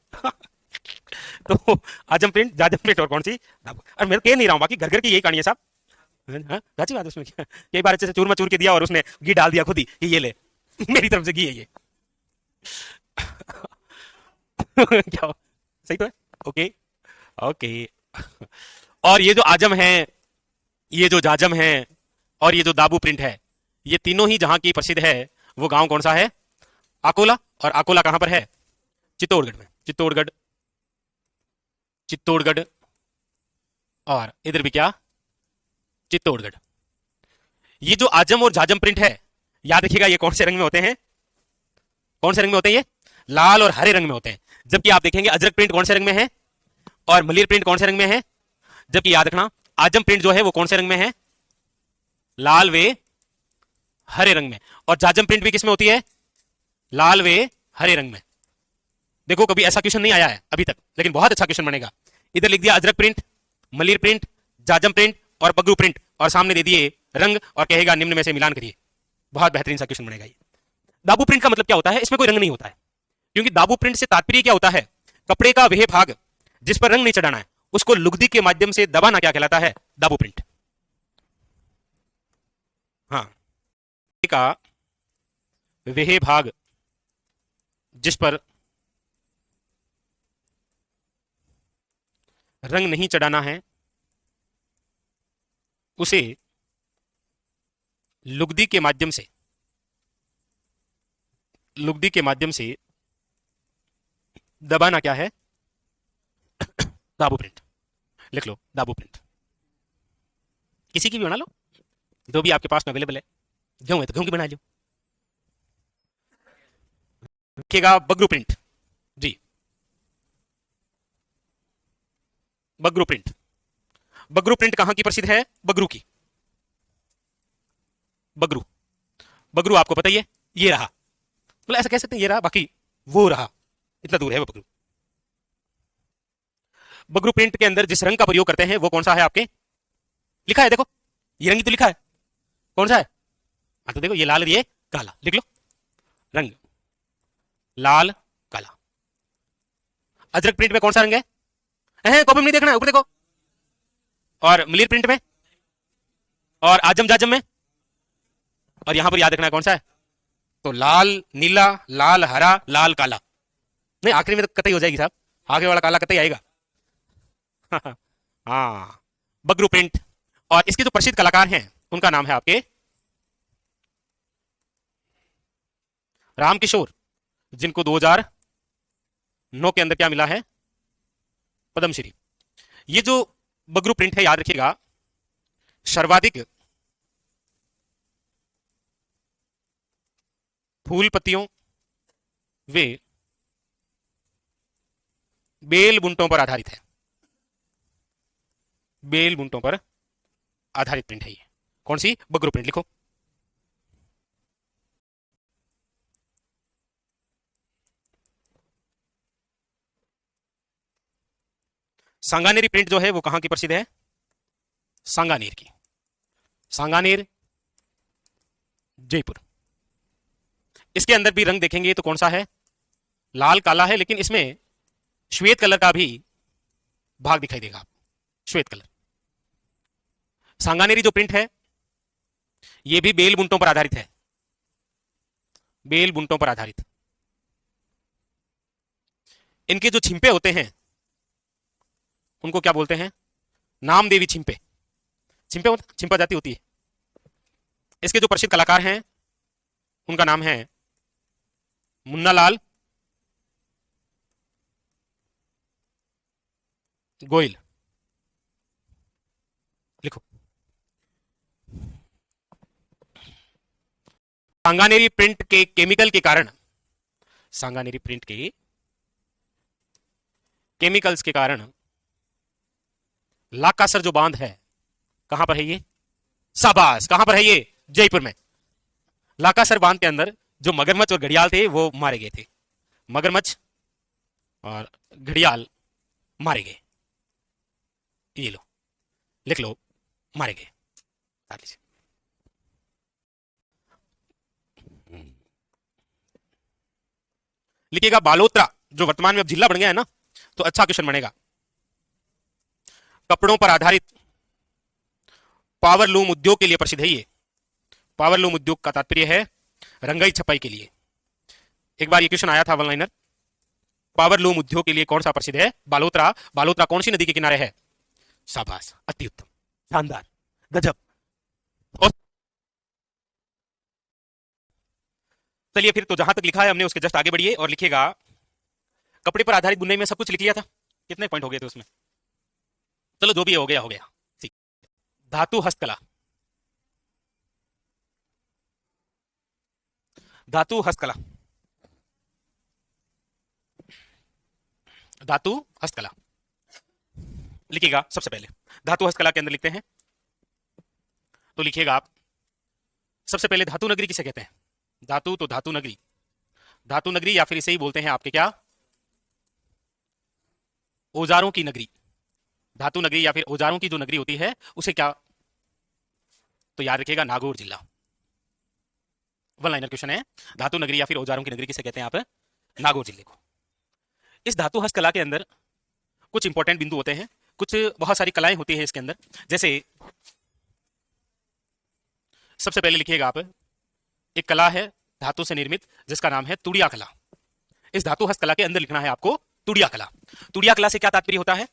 Speaker 1: तो आजम प्रिंट, जाजम प्रिंट और कौन सी? और मैं कह नहीं रहा हूँ, बाकी घर घर की यही कहानी है साहब। हाँ, अच्छी बात है उसमें क्या? कई बार अच्छे से चूरमा चूर के दिया और उसने घी डाल दिया खुद ही कि ये ले मेरी तरफ से घी है ये क्या सही तो है? Okay okay. और ये जो आजम है, ये जो जाजम है और ये जो दाबू प्रिंट है, ये तीनों ही जहां की प्रसिद्ध है, वो गांव कौन सा है? अकोला। और अकोला कहां पर है? चित्तौड़गढ़ में। चित्तौड़गढ़, चित्तौड़गढ़। और इधर भी क्या? चित्तौड़गढ़। ये जो आजम और जाजम प्रिंट है, याद रखिएगा ये कौन से रंग में होते हैं? कौन से रंग में होते हैं? ये लाल और हरे रंग में होते हैं। जबकि आप देखेंगे अजरक प्रिंट कौन से रंग में है और मलिर प्रिंट कौन से रंग में है। जबकि याद रखना आजम प्रिंट जो है वो कौन से रंग में है? लाल वे हरे रंग में। और जाजम प्रिंट भी किसमें होती है? लाल वे हरे रंग में। देखो कभी ऐसा क्वेश्चन नहीं आया है अभी तक, लेकिन बहुत अच्छा क्वेश्चन बनेगा। इधर लिख दिया Ajrak print, Malir print, Jajam print और बगरू प्रिंट, और सामने दे दिए रंग और कहेगा निम्न में से मिलान करिए। बहुत बेहतरीन सा क्वेश्चन बनेगा ये। दाबू प्रिंट का मतलब क्या होता है? इसमें कोई रंग नहीं होता है, क्योंकि दाबू प्रिंट से तात्पर्य क्या होता है? कपड़े का वह भाग जिस पर रंग नहीं चढ़ाना है उसको लुगदी के माध्यम से दबाना क्या कहलाता है? दाबू प्रिंट। हाँ, का वह भाग जिस पर रंग नहीं चढ़ाना है उसे लुगदी के माध्यम से दबाना क्या है? दाबू प्रिंट। लिख लो दाबू प्रिंट। किसी की भी बना लो, जो भी आपके पास अवेलेबल है। गेहूं है तो गेहूं की बना लो। लिखेगा बगरू प्रिंट। जी, बगरू प्रिंट। बगरू प्रिंट कहां की प्रसिद्ध है? बगरू की। बगरू, बगरू आपको पता ही है, ये रहा। मतलब ऐसा कह सकते हैं ये रहा, बाकी वो रहा, इतना दूर है वो बगरू। बगरू प्रिंट के अंदर जिस रंग का प्रयोग करते हैं वो कौन सा है? आपके लिखा है, देखो ये रंग तो लिखा है, कौन सा है? हाँ तो देखो ये लाल, ये काला, लिख लो रंग लाल काला। अजरक प्रिंट में कौन सा रंग है? कॉपी में नहीं देखना है, ऊपर देखो। और मलिर प्रिंट में, और आजम जाजम में, और यहां पर याद रखना है कौन सा है? तो लाल नीला, लाल हरा, लाल काला। नहीं आखिरी में तो कतई हो जाएगी साहब, आगे वाला काला कतई आएगा। हाँ, बगरू प्रिंट। और इसके जो प्रसिद्ध कलाकार हैं उनका नाम है आपके रामकिशोर, जिनको 2009 के अंदर क्या मिला है? पद्मश्री। ये जो बगरू प्रिंट है याद रखिएगा, सर्वाधिक फूल पत्तियों वे बेल बुंटों पर आधारित है। बेल बुंटों पर आधारित प्रिंट है ये। कौन सी? बगरू प्रिंट। लिखो सांगानेरी प्रिंट जो है वो कहां की प्रसिद्ध है? सांगानेर की। सांगानेर जयपुर। इसके अंदर भी रंग देखेंगे तो कौन सा है? लाल काला है, लेकिन इसमें श्वेत कलर का भी भाग दिखाई देगा आपको, श्वेत कलर। सांगानेरी जो प्रिंट है ये भी बेल बुंटों पर आधारित है। बेल बुंटों पर आधारित। इनके जो छिंपे होते हैं उनको क्या बोलते हैं? नामदेवी छिंपे। छिंपा जाती होती है। इसके जो प्रसिद्ध कलाकार हैं उनका नाम है मुन्ना लाल गोयल। लिखो सांगानेरी प्रिंट के केमिकल के कारण, सांगानेरी प्रिंट के केमिकल्स के कारण लाकासर जो बांध है कहां पर है ये? शाबाश, कहां पर है ये? जयपुर में। लाकासर बांध के अंदर जो मगरमच्छ और घड़ियाल थे वो मारे गए थे। मगरमच्छ और घड़ियाल मारे गए। ये लो, लिख लो, मारे गए। लिखिएगा बालोतरा, जो वर्तमान में अब जिला बन गया है ना, तो अच्छा क्वेश्चन बनेगा। कपड़ों पर आधारित पावरलूम उद्योग के लिए प्रसिद्ध है ये। पावरलूम उद्योग का तात्पर्य है रंगाई छपाई के लिए। एक बार ये क्वेश्चन आया था वन लाइनर, पावरलूम उद्योग के लिए कौन सा प्रसिद्ध है? बालोतरा। बालोतरा कौन सी नदी के किनारे है? शाबाश, अति उत्तम, शानदार, गजब। और चलिए फिर, तो जहां तक लिखा है हमने उसके जस्ट आगे बढ़िए और लिखिएगा कपड़े पर आधारित बुनाई में सब कुछ लिख लिया था। कितने पॉइंट हो गए थे उसमें? चलो जो भी हो गया हो गया। ठीक। धातु हस्तकला। धातु हस्तकला। धातु हस्तकला लिखिएगा सबसे पहले। धातु हस्तकला के अंदर लिखते हैं तो लिखिएगा आप सबसे पहले धातु नगरी किसे कहते हैं? धातु तो धातु नगरी, धातु नगरी या फिर इसे ही बोलते हैं आपके क्या, औजारों की नगरी। धातु नगरी या फिर औजारों की जो नगरी होती है उसे क्या, तो याद रखिएगा नागौर जिला। वन लाइनर क्वेश्चन है, धातु नगरी या फिर औजारों की नगरी किसे कहते हैं आप? नागौर जिले को। इस धातु हस्तकला के अंदर कुछ इंपॉर्टेंट बिंदु होते हैं, कुछ बहुत सारी कलाएं होती है इसके अंदर। जैसे सबसे पहले लिखिएगा आप, एक कला है धातु से निर्मित जिसका नाम है तुड़िया कला। इस धातु हस्तकला के अंदर लिखना है आपको तुड़िया कला। तुड़िया कला से क्या तात्पर्य होता है?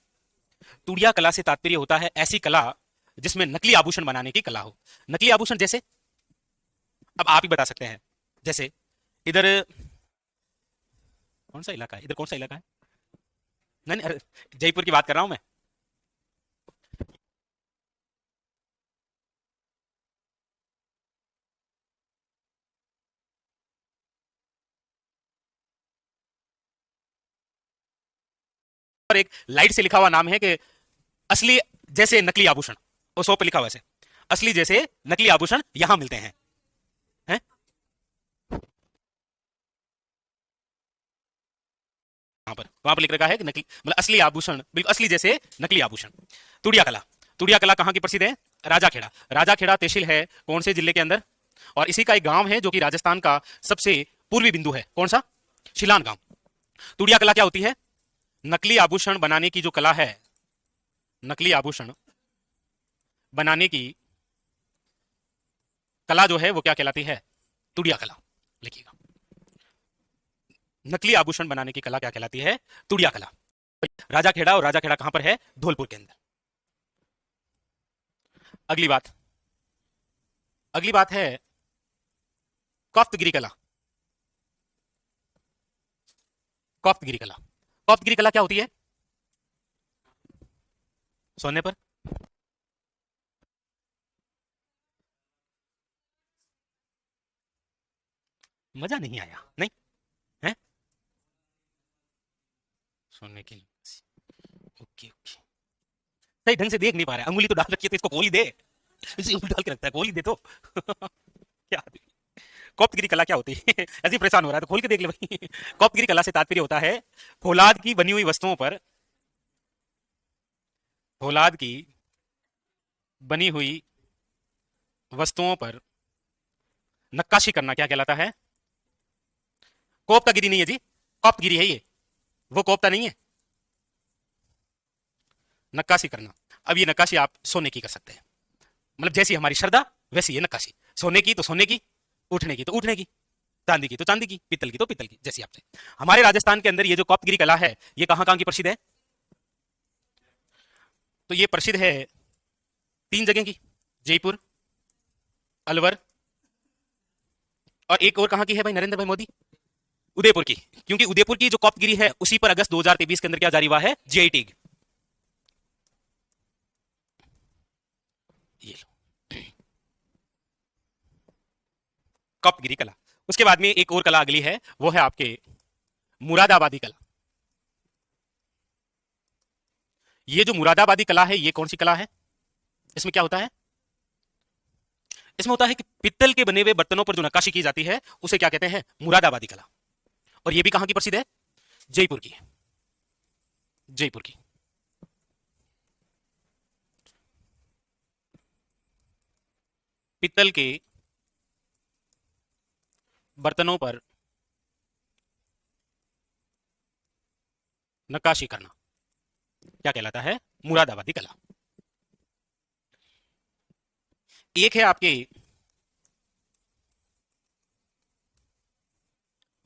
Speaker 1: तुड़िया कला से तात्पर्य होता है ऐसी कला जिसमें नकली आभूषण बनाने की कला हो। नकली आभूषण जैसे, अब आप ही बता सकते हैं, जैसे इधर कौन सा इलाका है, इधर कौन सा इलाका है? नहीं नहीं, जयपुर की बात कर रहा हूं मैं। पर एक लाइट से लिखा हुआ नाम है कि असली जैसे नकली आभूषण, वो 100 पे लिखा हुआ है, असली जैसे नकली आभूषण यहां मिलते हैं, हैं? वहां पर लिख रखा है कि नकली मतलब असली आभूषण, बिल्कुल असली जैसे नकली आभूषण। तुड़िया कला, तुड़िया कला कहां की प्रसिद्ध है? राजाखेड़ा। राजाखेड़ा तहसील है कौन से जिले के अंदर? और इसी का एक गांव है जो कि राजस्थान का सबसे पूर्वी बिंदु है, कौन सा? शिलान गांव। तुड़िया कला क्या होती है? नकली आभूषण बनाने की जो कला है, नकली आभूषण बनाने की कला जो है वो क्या कहलाती है? तुड़िया कला। लिखिएगा, नकली आभूषण बनाने की कला क्या कहलाती है? तुड़िया कला। राजाखेड़ा, और राजाखेड़ा कहां पर है? धौलपुर के अंदर। अगली बात, अगली बात है कौफ्तगिरी कला। कौफ्तगिरी कला, कौफ्तगिरी कला क्या होती है? सोने पर मजा नहीं आया, नहीं है? सोने की, ओके ओके, सही ढंग से देख नहीं पा रहा है, अंगुली तो डाल रखी है तो इसको खोल ही दे, इसे डाल के रखता है, खोल ही दे तो क्या कौप्तगिरी कला क्या होती है? ऐसे परेशान हो रहा है तो खोल के देख ले भाई। कौप्तगिरी कला से तात्पर्य होता है फौलाद की बनी हुई वस्तुओं पर, फौलाद की बनी हुई वस्तुओं पर नक्काशी करना क्या कहलाता है? कोफ्तागिरी नहीं है जी, कौप्तगिरी है ये, वो कोफ्ता नहीं है, नक्काशी करना। अब ये नक्काशी आप सोने की कर सकते हैं, मतलब जैसी हमारी श्रद्धा वैसी है नक्काशी। सोने की तो सोने की, उठने की तो उठने की, चांदी की तो चांदी की, पीतल की तो पीतल की, जैसी आपसे। हमारे राजस्थान के अंदर ये जो कौप्तगिरी कला है ये कहां कहां की प्रसिद्ध है? तो ये प्रसिद्ध है 3 जगह की, जयपुर, अलवर, और एक और कहां की है भाई नरेंद्र भाई मोदी? उदयपुर की। क्योंकि उदयपुर की जो कौप्तगिरी है उसी पर अगस्त 2023 के अंदर क्या जारी हुआ है? GI tag. ये लो कौप्तगिरी कला। उसके बाद में एक और कला अगली है, वो है आपके मुरादाबादी कला। ये जो मुरादाबादी कला है ये कौन सी कला है? इसमें क्या होता है? इसमें होता है कि पित्तल के बने हुए बर्तनों पर जो नक्काशी की जाती है उसे क्या कहते हैं? मुरादाबादी कला। और ये भी कहां की प्रसिद्ध है? जयपुर की, जयपुर की। पित्तल के बर्तनों पर नक्काशी करना क्या कहलाता है? मुरादाबादी कला। एक है आपके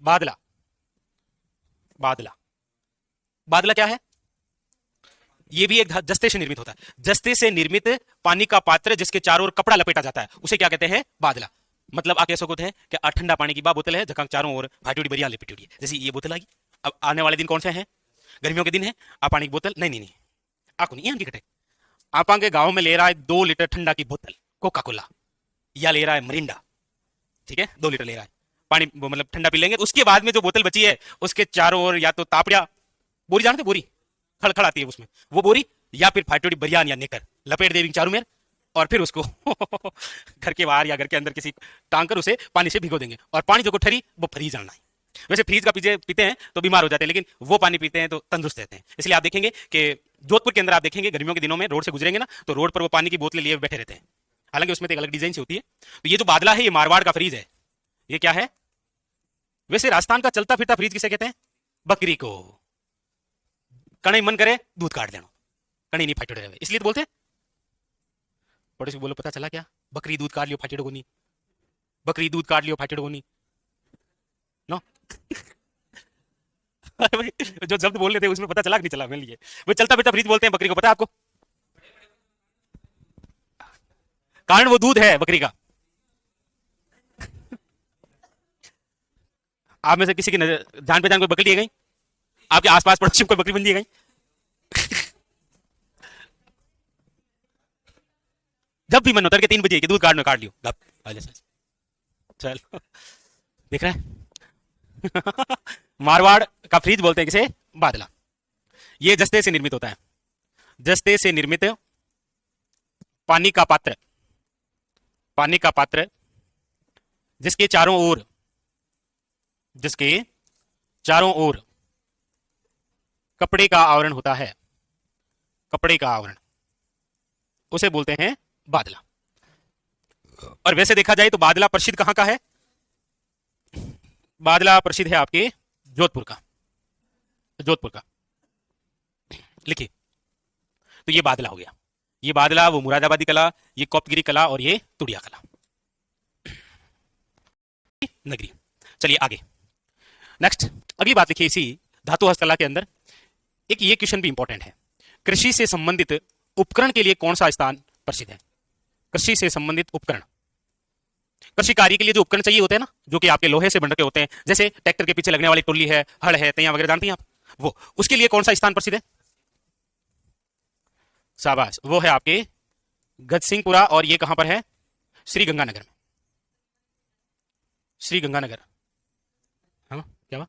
Speaker 1: बादला। बादला, बादला क्या है? ये भी एक जस्ते से निर्मित होता है। जस्ते से निर्मित पानी का पात्र जिसके चारों ओर कपड़ा लपेटा जाता है उसे क्या कहते हैं? बादला। मतलब आप कह सकते हैं कि ठंडा पानी की बा बोतल है जहां चारों ओर फाटी बढ़िया लिपटी हुई है, जैसे ये बोतल आएगी। अब आने वाले दिन कौन से हैं? गर्मियों के दिन है। आप पानी की बोतल, नहीं नहीं नहीं, आपको नहीं यहाँ की कटे, आप आगे गाँव में ले रहा है 2 लीटर ठंडा की बोतल कोका कोला, या ले रहा है मरिंडा, ठीक है, 2 लीटर ले रहा है पानी, मतलब ठंडा पी लेंगे। उसके बाद में जो बोतल बची है उसके चारों ओर या तो तापड़िया, बोरी जानते, बोरी खड़खड़ आती है उसमें, वो बोरी, या फिर फाटोड़ी बरियान या नेकर लपेट देवी चारों में, और फिर उसको घर के बाहर या घर के अंदर किसी टांग कर उसे पानी से भिगो देंगे, और पानी जो ठरी वो फ्रीज डालना है। वैसे फ्रीज का पीछे पीते हैं तो बीमार हो जाते हैं, लेकिन वो पानी पीते हैं तो तंदुरुस्त रहते हैं। इसलिए आप देखेंगे कि जोधपुर के अंदर आप देखेंगे गर्मियों के दिनों में रोड से गुजरेंगे ना, तो रोड पर वो पानी की बोतलें लिए बैठे रहते हैं। हालांकि उसमें तो एक अलग डिजाइन से होती है। तो ये जो बादला है ये मारवाड़ का फ्रीज है। ये क्या है? वैसे राजस्थान का चलता फिरता फ्रीज किसे कहते हैं? बकरी को। कहीं मन करे दूध काट देना, कहीं नहीं फाटे रहे, इसलिए तो बोलते हैं। पड़ोसी को बोलो पता चला क्या? बकरी दूध काट लियो फाटे गोनी, बकरी दूध काट लियो फाटे गोनी। नो जो शब्द बोल रहे थे उसमें पता चला कि नहीं चला? मिल लिए वो चलता फिरता फ्रीज बोलते हैं बकरी को, पता है आपको? कारण वो दूध है बकरी का। आप में से किसी की जान पहचान कोई बकरी है गई? आपके आसपास पड़ोसी कोई बकरी बन दी गई? जब भी मन होता है कि 3 बजे कि दूध काट लियो चल देख रहा है। मारवाड़ का फ्रीज बोलते हैं किसे? बादला। ये जस्ते से निर्मित होता है, जस्ते से निर्मित पानी का पात्र, पानी का पात्र जिसके चारों ओर, जिसके चारों ओर कपड़े का आवरण होता है, कपड़े का आवरण, उसे बोलते हैं बादला। और वैसे देखा जाए तो बादला प्रसिद्ध कहां का है? बादला प्रसिद्ध है आपके जोधपुर का, जोधपुर का। लिखिए, तो ये बादला हो गया, ये बादला, वो मुरादाबादी कला, ये कोप्तगिरी कला, और ये तुड़िया कला नगरी। चलिए आगे, नेक्स्ट अगली बात लिखिए इसी धातु हस्तकला के अंदर। एक ये क्वेश्चन भी इंपॉर्टेंट है, कृषि से संबंधित उपकरण के लिए कौन सा स्थान प्रसिद्ध है? कृषि से संबंधित उपकरण, कृषि कार्य के लिए जो उपकरण चाहिए होते हैं ना, जो कि आपके लोहे से बन रखे होते हैं, जैसे ट्रैक्टर के पीछे लगने वाली टोली है, हल है, तैयां वगैरह, जानती हैं आप? वो उसके लिए कौन सा स्थान प्रसिद्ध है? शाबाश, वो है आपके गजसिंहपुरा, और ये कहां पर है? श्री गंगानगर में, श्री गंगानगर। हाँ क्या बात?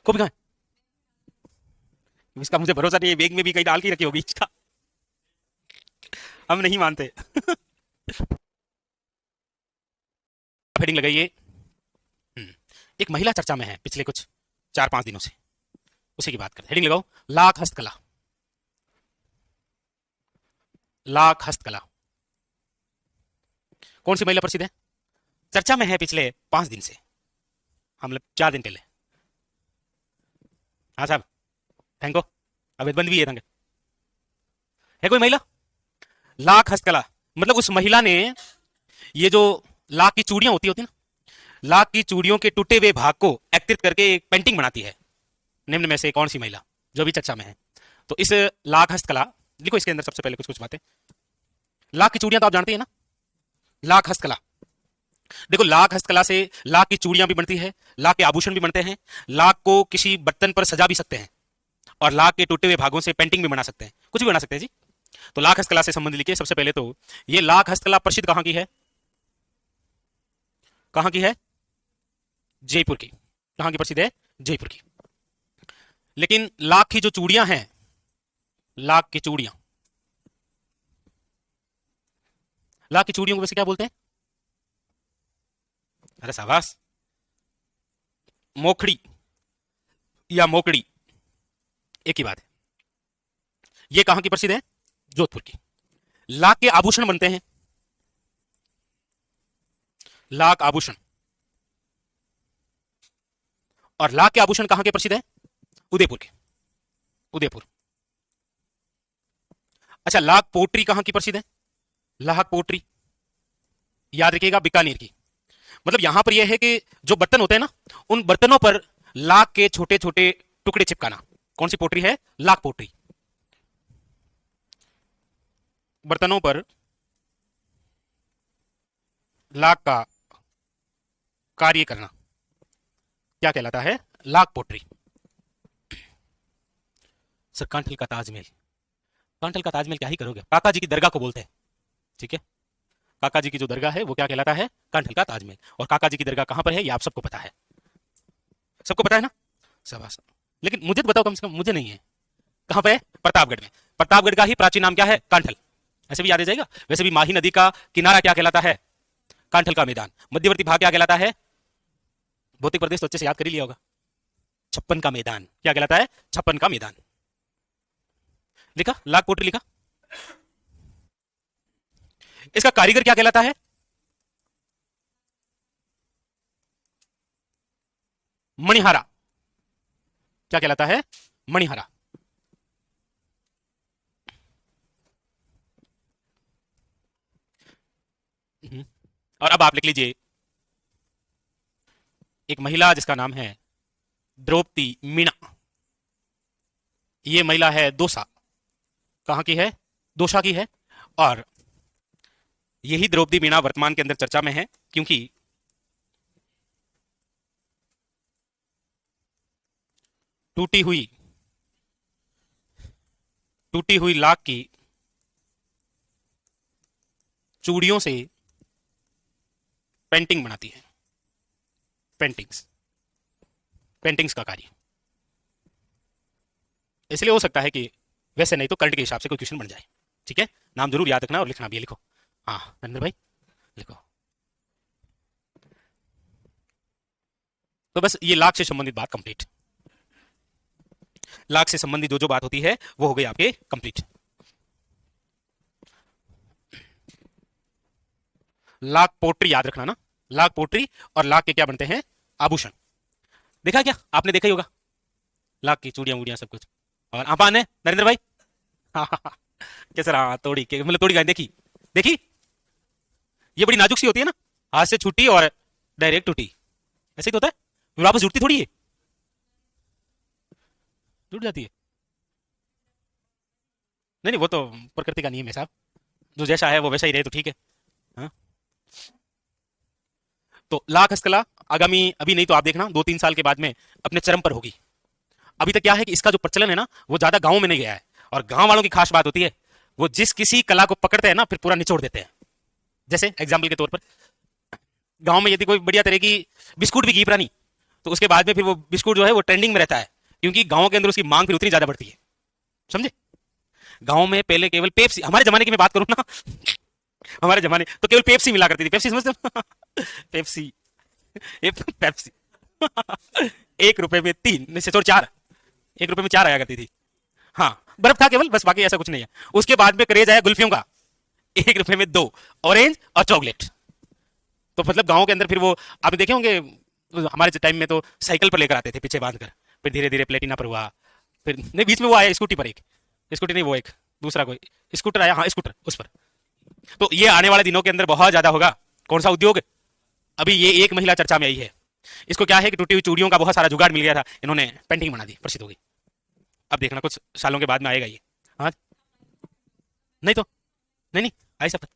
Speaker 1: को भी कहा? इसका मुझे भरोसा नहीं है, बैग में भी कहीं डाल के रखी होगी इसका, हम नहीं मानते। हेडिंग लगाइए। एक महिला चर्चा में है पिछले कुछ 4-5 दिनों से, उसी की बात करते। हेडिंग लगाओ, लाख हस्तकला, लाख हस्तकला। कौन सी महिला प्रसिद्ध है? चर्चा में है पिछले 5 दिन से, हम लोग 4 दिन पहले। हाँ साहब, थैंको, अब बंद भी है कोई महिला? लाख हस्तकला मतलब उस महिला ने ये जो लाख की चूड़ियां होती ना, लाख की चूड़ियों के टूटे हुए भाग को एकत्रित करके एक पेंटिंग बनाती है। निम्न में से कौन सी महिला जो भी चर्चा में है? तो इस लाख हस्तकला, लिखो इसके अंदर सबसे पहले कुछ कुछ बातें। लाख की चूड़ियां तो आप जानते हैं ना, लाख हस्तकला। देखो, लाख हस्तकला से लाख की चूड़ियां भी बनती है, लाख के आभूषण भी बनते हैं, लाख को किसी बर्तन पर सजा भी सकते हैं, और लाख के टूटे हुए भागों से पेंटिंग भी बना सकते हैं, कुछ भी बना सकते हैं जी। तो लाख हस्तकला से संबंधित लिखिए सबसे पहले तो, ये लाख हस्तकला प्रसिद्ध कहां की है? कहां की है? जयपुर की। कहां की प्रसिद्ध है? जयपुर की। लेकिन लाख की जो चूड़ियां हैं, लाख की चूड़ियां, लाख की चूड़ियों को वैसे क्या बोलते हैं? अरे शाबाश, मोखड़ी या मोकड़ी, एक ही बात है। ये कहां की प्रसिद्ध है? जोधपुर की। लाख के आभूषण बनते हैं, लाख आभूषण, और लाख के आभूषण कहां के प्रसिद्ध है? उदयपुर के, उदयपुर। अच्छा, लाख पोट्री कहां की प्रसिद्ध है? लाख पोट्री, याद रखिएगा, बीकानेर की। मतलब यहां पर यह है कि जो बर्तन होते हैं ना, उन बर्तनों पर लाख के छोटे छोटे टुकड़े चिपकाना। कौन सी पोट्री है? लाख पोट्री। बर्तनों पर लाख का कार्य करना क्या कहलाता है? लाख पोट्री। सर कांठल का ताजमहल, कांठल का ताजमहल क्या ही करोगे, काका जी की दरगाह को बोलते हैं, ठीक है? काका जी की जो दरगाह है वो क्या कहलाता है? कांठल का ताजमहल। और काका जी की दरगाह कहां पर है ये आप सबको पता है, सबको पता है ना? शाबाश। लेकिन मुझे तो बताओ कम से कम, मुझे नहीं है। कहां पे है? प्रतापगढ़ में। प्रतापगढ़ का ही प्राचीन नाम क्या है? कांठल। ऐसे भी याद आ जाएगा। वैसे भी माही नदी का किनारा क्या कहलाता है? कांठल का मैदान। मध्यवर्ती भाग क्या कहलाता है? भौतिक प्रदेश तो अच्छे से याद कर ही लिया होगा। छप्पन का मैदान क्या कहलाता है? छप्पन का मैदान। लिखा, लाख पोट्री लिखा। इसका कारीगर क्या कहलाता है? मणिहारा। क्या कहलाता है? मणिहारा। और अब आप लिख लीजिए एक महिला जिसका नाम है द्रौपदी मीणा। ये महिला है दोसा। कहां की है? दोसा की है। और यही द्रौपदी मीणा वर्तमान के अंदर चर्चा में है, क्योंकि टूटी हुई टूटी हुई लाख की चूड़ियों से पेंटिंग बनाती है। पेंटिंग्स पेंटिंग्स का कार्य। इसलिए हो सकता है कि वैसे नहीं तो करंट के हिसाब से कोई क्वेश्चन बन जाए। ठीक है, नाम जरूर याद रखना और लिखना भी है। लिखो। हाँ नरेंद्र भाई लिखो। तो बस ये लाख से संबंधित बात कंप्लीट। लाख से संबंधित जो जो बात होती है वो हो गई आपके कंप्लीट। लाख पोट्री याद रखना ना। लाख पोट्री और लाख के क्या बनते हैं? आभूषण। देखा क्या आपने? देखा ही होगा लाख की चूड़ियां वूड़ियां सब कुछ। और आपान है नरेंद्र भाई। हाँ हाँ हाँ। कैसे रहा? तोड़ी के मतलब तोड़ी गाय देखी? देखी? ये बड़ी नाजुक सी होती है ना, हाथ से छूटी और डायरेक्ट टूटी। ऐसे ही तो होता है, फिर वापस जुड़ती थोड़ी है। जुड़ जाती है। नहीं नहीं, वो तो प्रकृति का नियम है साहब। जो जैसा है वो वैसा ही रहे तो ठीक है। हाँ? तो लाख हस्तकला आगामी, अभी नहीं तो आप देखना 2-3 साल के बाद में अपने चरम पर होगी। अभी तक क्या है कि इसका जो प्रचलन है ना वो ज्यादा गांव में नहीं गया है। और गांव वालों की खास बात होती है, वो जिस किसी कला को पकड़ते हैं ना फिर पूरा निचोड़ देते हैं। जैसे एग्जाम्पल के तौर पर, गांव में यदि कोई बढ़िया तरह की बिस्कुट भी घी पुरानी, तो उसके बाद में फिर वो बिस्कुट जो है वो ट्रेंडिंग में रहता है, क्योंकि गांव के अंदर उसकी मांग फिर उतनी ज्यादा बढ़ती है। समझे? गांव में पहले केवल पेप्सी, हमारे जमाने की मैं बात करूं ना, हमारे जमाने तो केवल पेप्सी मिला करती थी। पेप्सी समझते हो? Pepsi, Pepsi. 1 रुपए में 3 नहीं से 4, 1 रुपए में 4 आया करती थी। हाँ, बर्फ था केवल, बस बाकी ऐसा कुछ नहीं है। उसके बाद में क्रेज आया गुल्फियों का, 1 रुपए में 2, ऑरेंज और चॉकलेट। तो मतलब गांव के अंदर फिर वो आप देखे होंगे, हमारे टाइम में तो साइकिल पर लेकर आते थे पीछे बांध कर। फिर धीरे धीरे प्लेटिना पर हुआ, फिर नहीं बीच में वो आया स्कूटी पर, एक स्कूटी नहीं वो एक दूसरा कोई स्कूटर आया, हाँ स्कूटर उस पर। तो ये आने वाले दिनों के अंदर बहुत ज्यादा होगा। कौन सा उद्योग? अभी ये एक महिला चर्चा में आई है। इसको क्या है कि टूटी हुई चूड़ियों का बहुत सारा जुगाड़ मिल गया था, इन्होंने पेंटिंग बना दी, प्रसिद्ध हो गई। अब देखना कुछ सालों के बाद में आएगा ये। हाँ नहीं तो नहीं नहीं आई सब।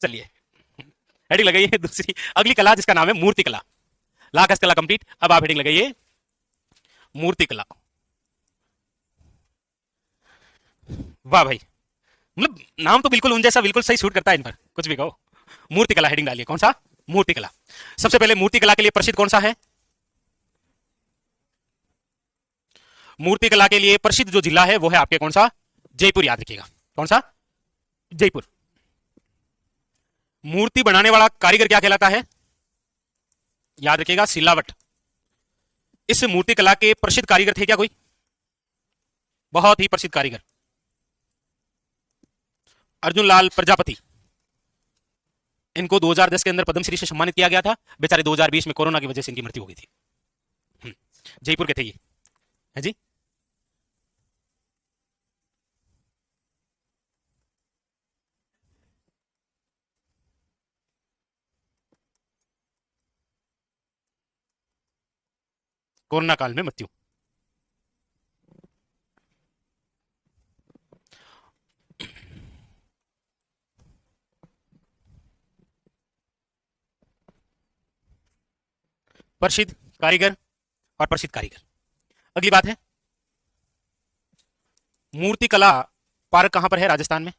Speaker 1: चलिए हेडिंग लगाइए दूसरी अगली कला जिसका नाम है मूर्ति कला। लाख कला कंप्लीट। अब आप हेडिंग लगाइए मूर्ति कला। वाह भाई, मतलब नाम तो बिल्कुल उन जैसा बिल्कुल सही सूट करता है इन पर, कुछ भी कहो। मूर्ति कला हेडिंग डालिए। कौन सा? मूर्ति कला। सबसे पहले मूर्ति कला के लिए प्रसिद्ध कौन सा है? मूर्ति कला के लिए प्रसिद्ध जो जिला है वो है आपके कौन सा? जयपुर। याद रखिएगा। कौन सा? जयपुर। मूर्ति बनाने वाला कारीगर क्या कहलाता है? याद रखिएगा, सिलावट। इस मूर्ति कला के प्रसिद्ध कारीगर थे क्या कोई? बहुत ही प्रसिद्ध कारीगर अर्जुन लाल प्रजापति। इनको 2010 के अंदर पद्मश्री से सम्मानित किया गया था। बेचारे 2020 में कोरोना की वजह से इनकी मृत्यु हो गई थी। जयपुर के थे ये, है जी। कोरोना काल में मृत्यु। प्रसिद्ध कारीगर और प्रसिद्ध कारीगर अगली बात है, मूर्ति कला पार्क कहां पर है राजस्थान में?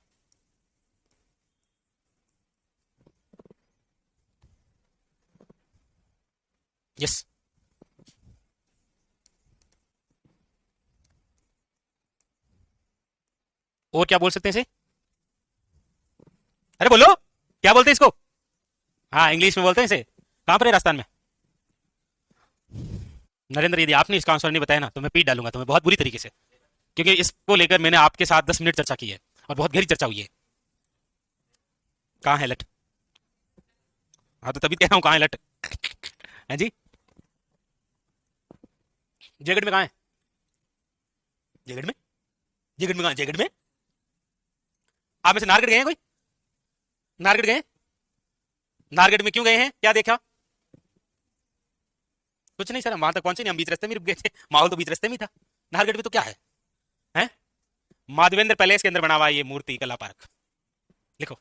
Speaker 1: यस। और क्या बोल सकते हैं इसे? अरे बोलो, क्या बोलते हैं इसको? हाँ, इंग्लिश में बोलते हैं इसे। कहां पर है राजस्थान में? नरेंद्र, यदि आपने इसका आंसर नहीं बताया ना तो मैं पीट डालूंगा तुम्हें बहुत बुरी तरीके से, क्योंकि इसको लेकर मैंने आपके साथ 10 मिनट चर्चा की है और बहुत गहरी चर्चा हुई है। कहाँ है लट? हाँ तो तभी कह रहा हूँ कहाँ है लट। है जी? जयगढ़ में कहाँ है? जयगढ़ में? जयगढ़ में कहाँ है? जयगढ़ में? आप में से नारगढ़ गए हैं कोई? नारगढ़ गए? नारगढ़ में क्यों गए हैं? क्या देखा? कुछ नहीं सर, हम वहां तक पहुंचे नहीं, हम बीच रास्ते में रुक गए थे। माहौल तो बीच रास्ते में ही था। नारगढ़ में तो क्या है? हैं? माधवेंद्र पैलेस के अंदर बना हुआ है ये मूर्ति कला पार्क। लिखो,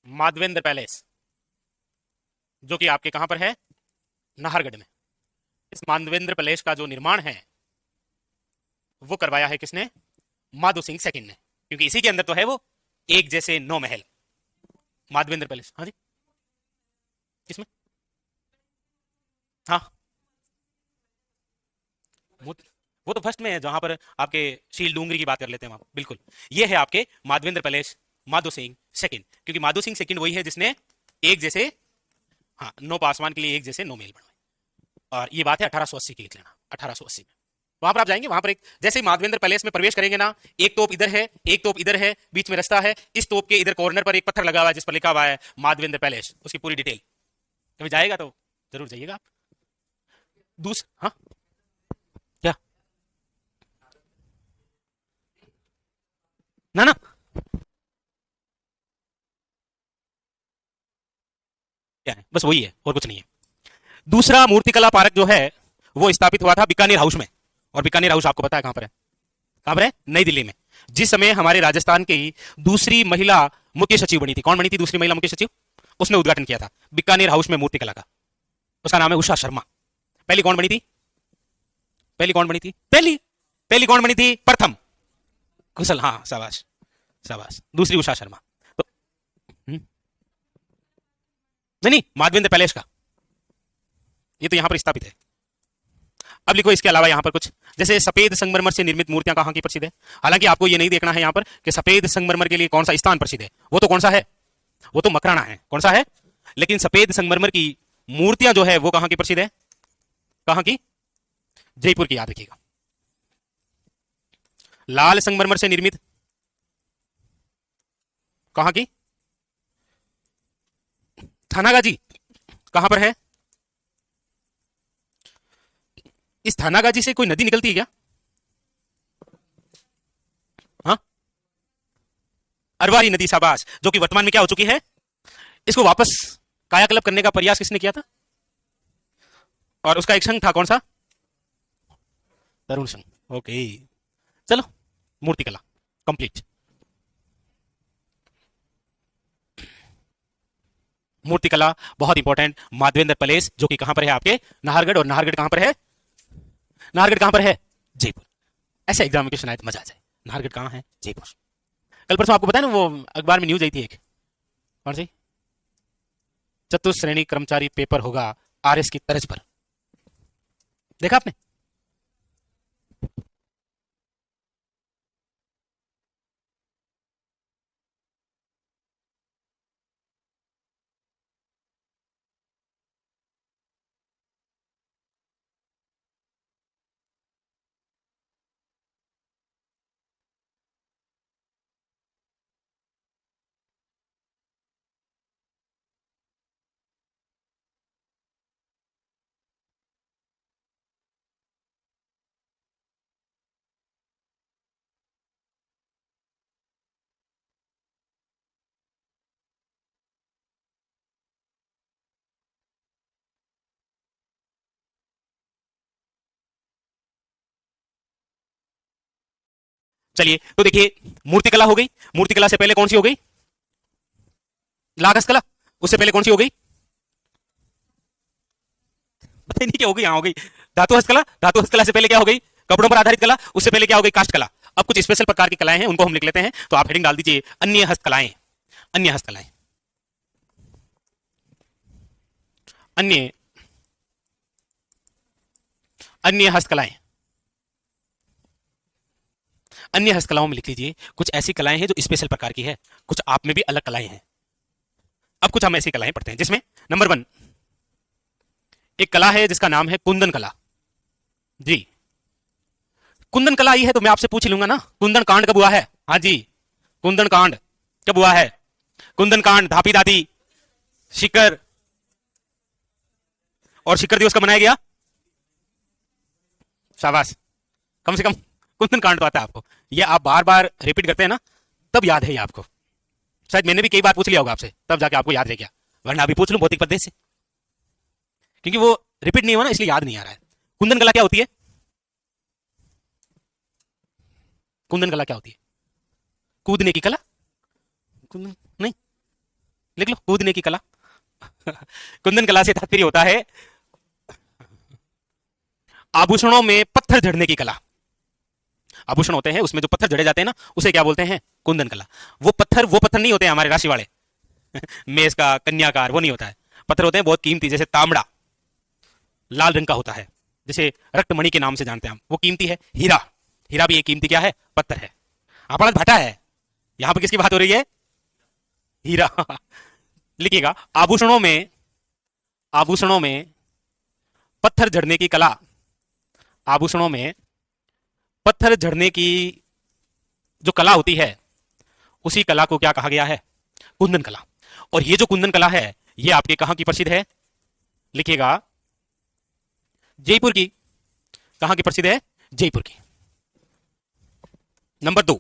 Speaker 1: माधवेंद्र पैलेस, जो कि आपके कहां पर है? नाहरगढ़ में। इस माधवेंद्र पैलेस का जो निर्माण है वो करवाया है किसने? माधो सिंह सेकंड ने, क्योंकि इसी के अंदर तो है वो एक जैसे 9 महल। माधवेंद्र पैलेस, हाँ जी। किसमें? हाँ, वो तो फर्स्ट में है, जहां पर आपके शील डूंगरी की बात कर लेते हैं वहां, बिल्कुल। ये है आपके माधवेंद्र पैलेस, माधो सिंह सेकंड, क्योंकि माधो सिंह सेकंड वही है जिसने एक जैसे, हाँ, 9 पासवान के लिए एक जैसे 9 महल बनवाए। और ये बात है 1880 की, लिख लेना 1880 में। वहां पर आप जाएंगे, वहां पर एक जैसे ही माधवेंद्र पैलेस में प्रवेश करेंगे ना, एक तोप इधर है, एक तोप इधर है, बीच में रास्ता है। इस तोप के इधर कॉर्नर पर एक पत्थर लगा हुआ है जिस पर लिखा हुआ है माधवेंद्र पैलेस, उसकी पूरी डिटेल। कभी जाएगा तो जरूर जाइएगा आप। हाँ, क्या? ना ना, क्या है, बस वही है और कुछ नहीं है। दूसरा मूर्तिकला पार्क जो है वो स्थापित हुआ था बीकानेर हाउस में। और बीकानेर हाउस आपको पता है कहां पर है? कहां पर है? नई दिल्ली में। जिस समय हमारे राजस्थान की दूसरी महिला मुख्य सचिव बनी थी, कौन बनी थी दूसरी महिला मुख्य सचिव? उसने उद्घाटन किया था बीकानेर हाउस में मूर्तिकला का। उसका नाम है उषा शर्मा। पहली कौन बनी थी? पहली कौन बनी थी? पहली पहली कौन बनी थी? प्रथम कुशल, हाँ, शाबाश शाबाश। दूसरी उषा शर्मा। तो नहीं नहीं, माधवेंद्र पैलेस का, ये तो यहां पर स्थापित है। अब लिखो इसके अलावा यहां पर कुछ, जैसे सफेद संगमरमर से निर्मित मूर्तियां कहां की प्रसिद्ध है। हालांकि आपको ये नहीं देखना है यहां पर कि सफेद संगमरमर के लिए कौन सा स्थान प्रसिद्ध है, वो तो कौन सा है? वो तो मकराना है। कौन सा है? लेकिन सफेद संगमरमर की मूर्तियां जो है वो कहां की प्रसिद्ध है? कहां की? जयपुर की, याद रखिएगा। लाल संगमरमर से निर्मित कहां की? थानागाजी। कहां पर है? इस थानागाजी से कोई नदी निकलती है क्या? हाँ, अरवारी नदी, शाबाश, जो कि वर्तमान में क्या हो चुकी है? इसको वापस कायाकल्प करने का प्रयास किसने किया था? और उसका एक संघ था, कौन सा? तरुण संघ। ओके, चलो, मूर्तिकला कंप्लीट। मूर्तिकला बहुत इंपॉर्टेंट। माधवेंद्र पैलेस जो कि कहां पर है? आपके नाहरगढ़। और नाहरगढ़ कहां पर है? नाहरगढ़ कहां पर है? जयपुर। ऐसे एग्जाम में क्वेश्चन आए तो मजा आ जाए। नाहरगढ़ कहां है? जयपुर। कल परसों आपको पता है ना, वो अखबार में न्यूज आई थी एक, कौन सी? चतुश्रेणी कर्मचारी पेपर होगा आरएस की तर्ज पर। देखा आपने? चलिए तो देखिए, मूर्तिकला हो गई। मूर्तिकला से पहले कौन सी हो गई? लाकस कला। उससे पहले कौन सी हो गई? पता ही नहीं क्या हो गई, यहाँ हो गई धातु हस्तकला। धातु हस्तकला से पहले क्या हो गई? कपड़ों पर आधारित कला। उससे पहले क्या हो गई? काष्ठ कला। अब कुछ स्पेशल प्रकार की कलाएं हैं, उनको हम लिख लेते हैं। तो आप हेडिंग डाल दीजिए अन्य हस्तकलाएं। अन्य हस्तकलाएं, अन्य अन्य हस्तकलाएं। अन्य हस्तकलाओं में लिख लीजिए कुछ ऐसी कलाएं हैं जो स्पेशल प्रकार की है, कुछ आप में भी अलग कलाएं हैं। अब कुछ हम ऐसी कलाएं पढ़ते हैं जिसमें नंबर 1 एक कला है जिसका नाम है कुंदन कला। जी, कुंदन कला आई है तो मैं आपसे पूछ लूंगा ना, कुंदन कांड कब हुआ है? हाँ जी, कुंदन कांड कब हुआ है? कुंदन कांड, धापी दादी, शिखर, और शिखर दिवस कब मनाया गया? शाबाश, कम से कम कुंदन कांड तो आता है आपको। ये आप बार बार रिपीट करते हैं ना, तब याद है ये आपको। शायद मैंने भी कई बार पूछ लिया होगा आपसे, तब जाके आपको याद रह गया, वरना अभी पूछ लूं भौतिक पद्धति से, क्योंकि वो रिपीट नहीं हुआ ना, इसलिए याद नहीं आ रहा है। कुंदन कला क्या होती है? कुंदन कला क्या होती है? कूदने की कला। कुंदन नहीं, लिख लो कूदने की कला। कुंदन कला से तात्पर्य होता है आभूषणों में पत्थर जड़ने की कला। आभूषण होते हैं, उसमें जो पत्थर जड़े जाते हैं ना, उसे क्या बोलते हैं? कुंदन कला। वो पत्थर नहीं होते हैं हमारे राशि वाले मेष का, कन्याकार, वो नहीं होता है। पत्थर होते हैं बहुत कीमती, जैसे तांबड़ा लाल रंग का होता है, जैसे रक्तमणि के नाम से जानते हैं हम, वो कीमती है। हीरा, हीरा भी एक कीमती क्या है? पत्थर है। अपराध भाटा है, यहां पर किसकी बात हो रही है? हीरा। लिखिएगा आभूषणों में पत्थर जड़ने की कला। आभूषणों में पत्थर जड़ने की जो कला होती है, उसी कला को क्या कहा गया है? कुंदन कला। और ये जो कुंदन कला है, ये आपके कहां की प्रसिद्ध है? लिखिएगा जयपुर की। कहां की प्रसिद्ध है? जयपुर की। नंबर 2,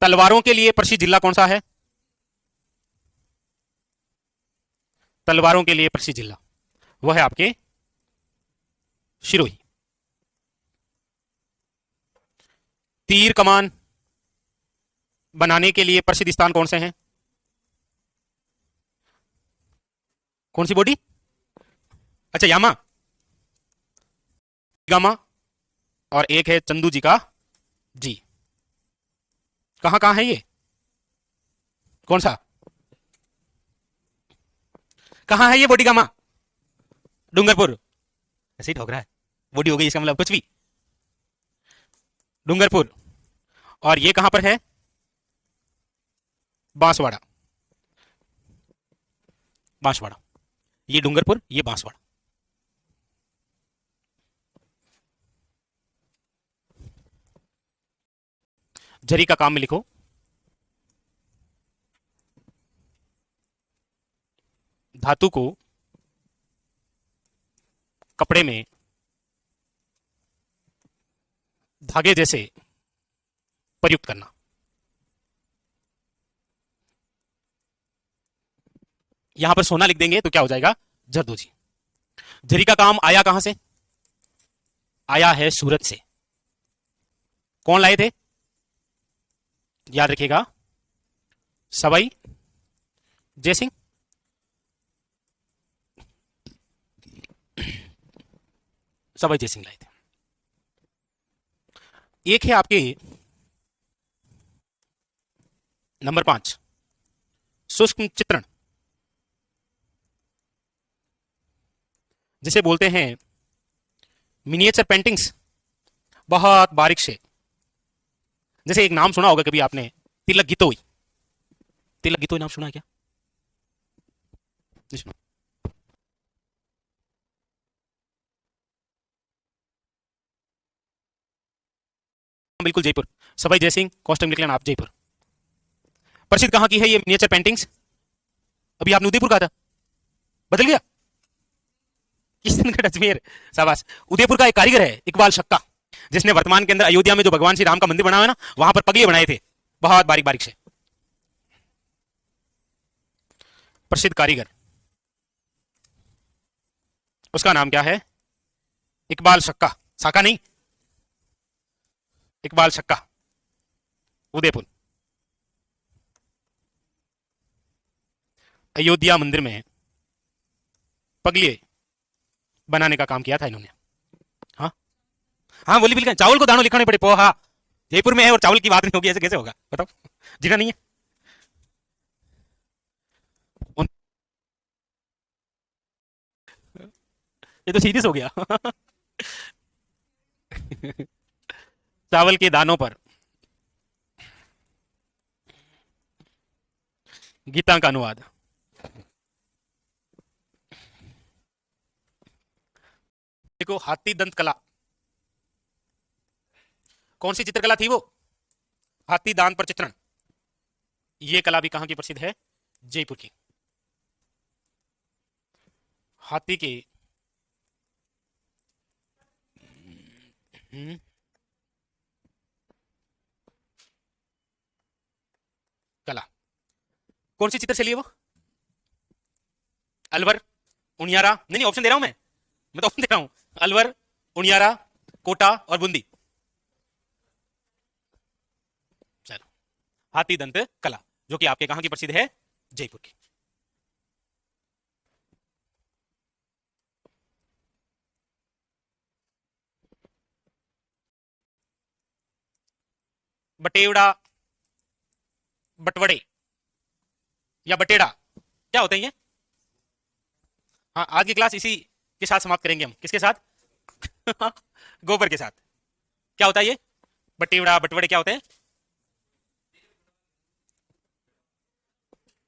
Speaker 1: तलवारों के लिए प्रसिद्ध जिला कौन सा है? तलवारों के लिए प्रसिद्ध जिला वह है आपके सिरोही। तीर कमान बनाने के लिए प्रसिद्ध स्थान कौन से हैं? कौन सी बॉडी? अच्छा, यामा, गामा, और एक है चंदू जी का जी। कहां कहां है ये? कौन सा? कहां है ये बॉडी गामा? डूंगरपुर। ऐसे ही ठोक रहा है, बॉडी हो गई इसका मतलब कुछ भी। डूंगरपुर। और ये कहां पर है? बांसवाड़ा। बांसवाड़ा, ये डूंगरपुर, ये बांसवाड़ा। जरी का काम में लिखो धातु को कपड़े में धागे जैसे प्रयुक्त करना। यहां पर सोना लिख देंगे तो क्या हो जाएगा? जरदोजी। जरी का काम आया कहां से? आया है सूरत से। कौन लाए थे? याद रखिएगा, सवाई जयसिंह। सवाई जयसिंह लाए थे। एक है आपके नंबर 5 सूक्ष्म चित्रण, जिसे बोलते हैं मिनिएचर पेंटिंग्स, बहुत बारीक से। जैसे एक नाम सुना होगा कभी आपने, तिलक गितोई। तिलक गितोई नाम सुना है क्या? नहीं सुना। बिल्कुल जयपुर। सवाई जयसिंह, कॉस्ट्यूम लिख लेना आप, जयपुर। प्रसिद्ध कहां की है ये मिनिएचर पेंटिंग्स? अभी आपने उदयपुर कहा था, बदल गया? किशनगढ़, अजमेर। शाबाश। उदयपुर का एक कारीगर है इकबाल शक्का, जिसने वर्तमान के अंदर अयोध्या में जो भगवान श्री राम का मंदिर बना हुआ है ना, वहां पर पगले बनाए थे, बहुत बारीक बारीक से। प्रसिद्ध कारीगर, उसका नाम क्या है? इकबाल शक्का। शाका नहीं, इकबाल शक्का, उदयपुर। अयोध्या मंदिर में पगले बनाने का काम किया था इन्होंने। हाँ हाँ, बोली बिल्कुल, चावल को दानों लिखने पड़े, पोहा जयपुर में है और चावल की बात नहीं होगी, ऐसे कैसे होगा बताओ? जीना नहीं है उन- ये तो सीरियस हो गया। चावल के दानों पर गीता का अनुवाद। देखो, हाथी दंत कला, कौन सी चित्रकला थी वो? हाथी दांत पर चित्रण। ये कला भी कहां की प्रसिद्ध है? जयपुर की। हाथी के हम्म, कला, कौन सी चित्र शैली है वो? अलवर, उनियारा, नहीं नहीं, ऑप्शन दे रहा हूं मैं तो ऑप्शन दे रहा हूं। अलवर, उनियारा, कोटा और बूंदी। चलो, हाथी दंत कला, जो कि आपके कहां की प्रसिद्ध है? जयपुर की। बटेवड़ा, बटवड़े या बटेड़ा, क्या होते हैं ये? हाँ, आज की क्लास इसी के साथ समाप्त करेंगे हम। किसके साथ? गोबर के साथ। क्या होता है ये? बटेवड़ा, बटवड़े क्या होते हैं?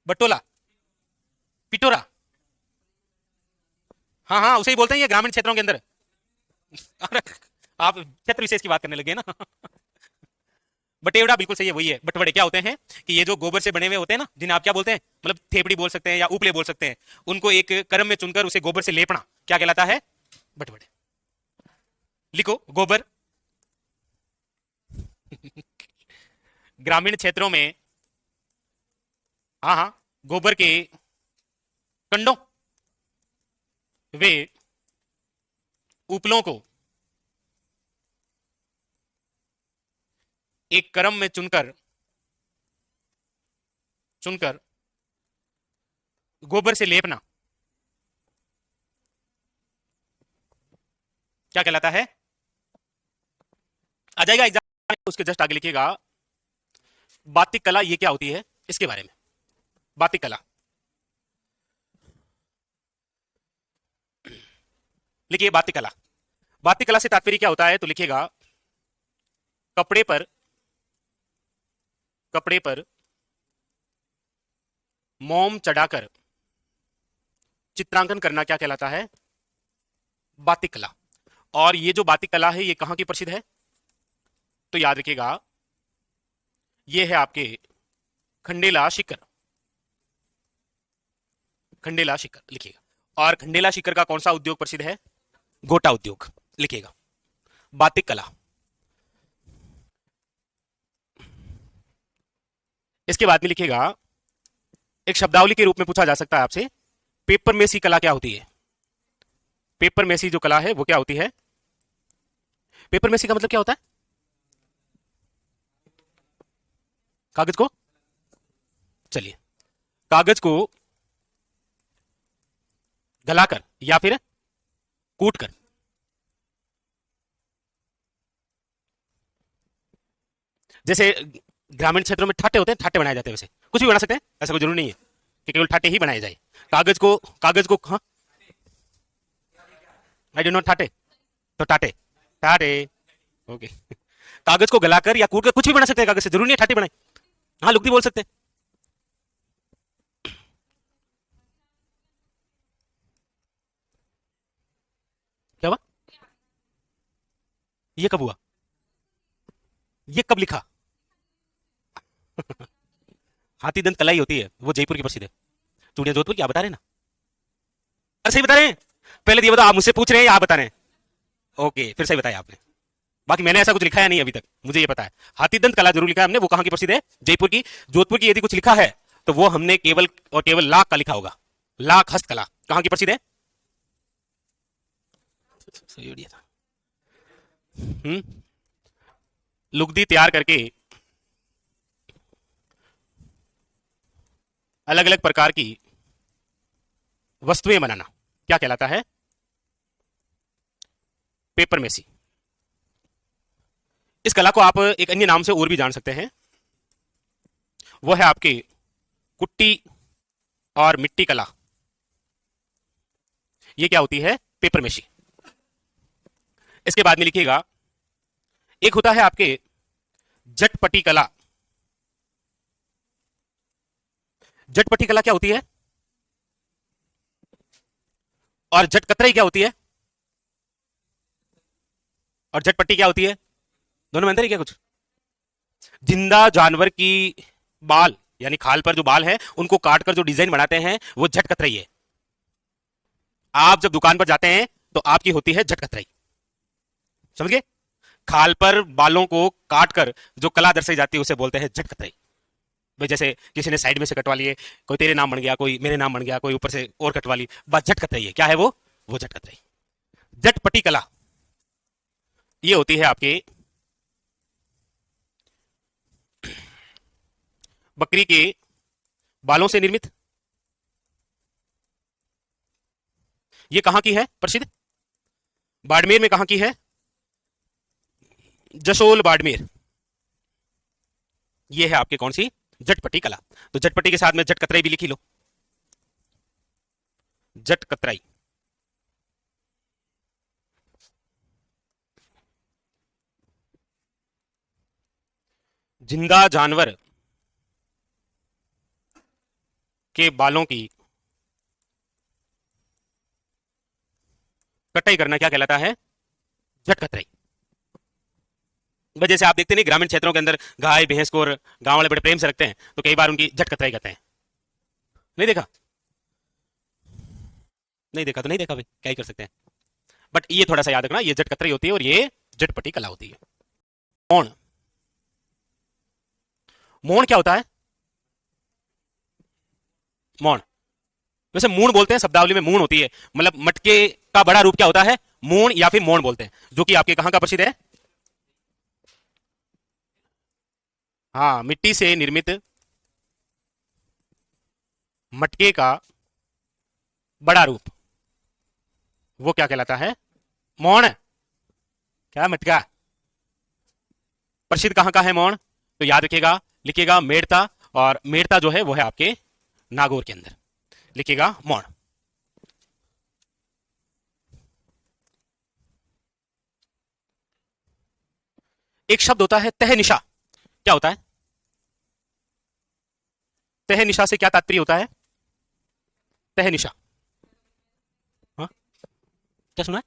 Speaker 1: बटोला, पिटोरा। हाँ हाँ, उसे ही बोलते हैं ये ग्रामीण क्षेत्रों के अंदर। अरे, आप क्षेत्र विशेष की बात करने लगे ना। बटेवड़ा बिल्कुल सही है, वही है। बटवड़े क्या होते हैं कि ये जो गोबर से बने हुए होते हैं ना, जिन्हें आप क्या बोलते हैं, मतलब थेपड़ी बोल सकते हैं या उपले बोल सकते हैं, उनको एक क्रम में चुनकर उसे गोबर से लेपना क्या कहलाता है? बटवड़े। लिखो, गोबर। ग्रामीण क्षेत्रों में, हाँ हाँ, गोबर के कंडों, वे उपलों को एक क्रम में चुनकर चुनकर गोबर से लेपना क्या कहलाता है? आ जाएगा एग्जाम, उसके जस्ट आगे लिखिएगा बातिक कला, ये क्या होती है इसके बारे में। बातिक कला लिखिए, बातिक कला। बातिक कला से तात्पर्य क्या होता है तो लिखिएगा, कपड़े पर कपड़े पर मोम चढ़ाकर चित्रांकन करना क्या कहलाता है? बातिक कला। और ये जो बातिक कला है ये कहां की प्रसिद्ध है? तो याद रखिएगा, ये है आपके खंडेला शिखर। खंडेला शिखर लिखिएगा। और खंडेला शिखर का कौन सा उद्योग प्रसिद्ध है? गोटा उद्योग लिखिएगा। बातिक कला। इसके बाद में लिखिएगा, एक शब्दावली के रूप में पूछा जा सकता है आपसे, पेपर मेसी कला क्या होती है? पेपर मेसी जो कला है वो क्या होती है? पेपर मेसी का मतलब क्या होता है? कागज को, चलिए, कागज को गलाकर या फिर कूट कर, जैसे ग्रामीण क्षेत्रों में ठाटे होते हैं, ठाटे बनाए जाते हैं, वैसे कुछ भी बना सकते हैं, ऐसा कोई जरूरी नहीं है कि केवल ठाटे ही बनाए जाए। कागज को हाँ, आई डो नॉट ठाटे, तो टाटे, टाटे, ओके। कागज को गलाकर या कूट कर कुछ भी बना सकते हैं कागज से, जरूरी नहीं है ठाटे बनाए। हाँ, लुगदी बोल सकते हैं। क्या हुआ? ये कब हुआ? ये कब लिखा? हाथी दंत कलाई होती है, वो जयपुर की प्रसिद्ध है। चूड़िया जोधपुर की, आप बता रहे हैं ना? अरे सही बता रहे हैं। पहले तो ये बताओ, आप मुझसे पूछ रहे हैं या आप बता रहे हैं? ओके, फिर सही बताया आपने। बाकी मैंने ऐसा कुछ लिखा है नहीं अभी तक, मुझे ये पता है। हाथी दंत कला जरूर लिखा है हमने, वो कहां की प्रसिद्ध है? जयपुर की। जोधपुर की यदि कुछ लिखा है तो वो हमने केवल और केवल लाख का लिखा होगा। लाख हस्तकला कहां की प्रसिद्ध है? सही उड़िया था। लुगदी तैयार करके अलग अलग प्रकार की वस्तुएं बनाना क्या कहलाता है? Paper mache. इस कला को आप एक अन्य नाम से और भी जान सकते हैं, वो है आपकी कुट्टी और मिट्टी कला। ये क्या होती है? Paper mache. इसके बाद में लिखिएगा, एक होता है आपके जटपटी कला। जटपटी कला क्या होती है? और जटकतराई क्या होती है? और जटपट्टी क्या होती है? दोनों में अंतर है क्या कुछ? जिंदा जानवर की बाल यानी खाल पर जो बाल है उनको काटकर जो डिजाइन बनाते हैं वो झटकतराई है। आप जब दुकान पर जाते हैं तो आपकी होती है झटकतराई। समझ गए? खाल पर बालों को काटकर जो कला दर्शाई जाती है उसे बोलते हैं झटकतराई। भाई जैसे किसी ने साइड में से कटवा लिए, कोई तेरे नाम बन गया, कोई मेरे नाम बन गया, कोई ऊपर से और कटवा ली, बस झटकतराई है। क्या है वो झटकतराई। झटपटी कला ये होती है आपकी बकरी के बालों से निर्मित। ये कहां की है प्रसिद्ध? बाड़मेर में। कहां की है? जसोल बाड़मेर। ये है आपके कौन सी? जटपटी कला। तो जटपटी के साथ में जटकतराई भी लिखी लो। जटकतराई। जिंदा जानवर के बालों की कटाई करना क्या कहलाता है? झटकतराई। जैसे आप देखते नहीं ग्रामीण क्षेत्रों के अंदर गाय भैंस को और गांव वाले बड़े प्रेम से रखते हैं, तो कई बार उनकी झटकतराई करते हैं। नहीं देखा? नहीं देखा तो नहीं देखा भाई, क्या ही कर सकते हैं। बट ये थोड़ा सा याद रखना, ये झटकतराई होती है और ये झटपटी कला होती है। मौन। मौन क्या होता है? मौन। वैसे मूण बोलते हैं, शब्दावली में मूण होती है, मतलब मटके का बड़ा रूप क्या होता है? मूण या फिर मौन बोलते हैं, जो कि आपके कहां का प्रसिद्ध है? हाँ, मिट्टी से निर्मित मटके का बड़ा रूप, वो क्या कहलाता है? मौन। क्या मटका? प्रसिद्ध कहां का है मौन? तो याद रखिएगा, लिखिएगा मेड़ता, और मेड़ता जो है वो है आपके नागौर के अंदर। लिखिएगा मौन। एक शब्द होता है तहनिशा। क्या होता है? तहनिशा से क्या तात्पर्य होता है? तहनिशा। हाँ, क्या सुना है?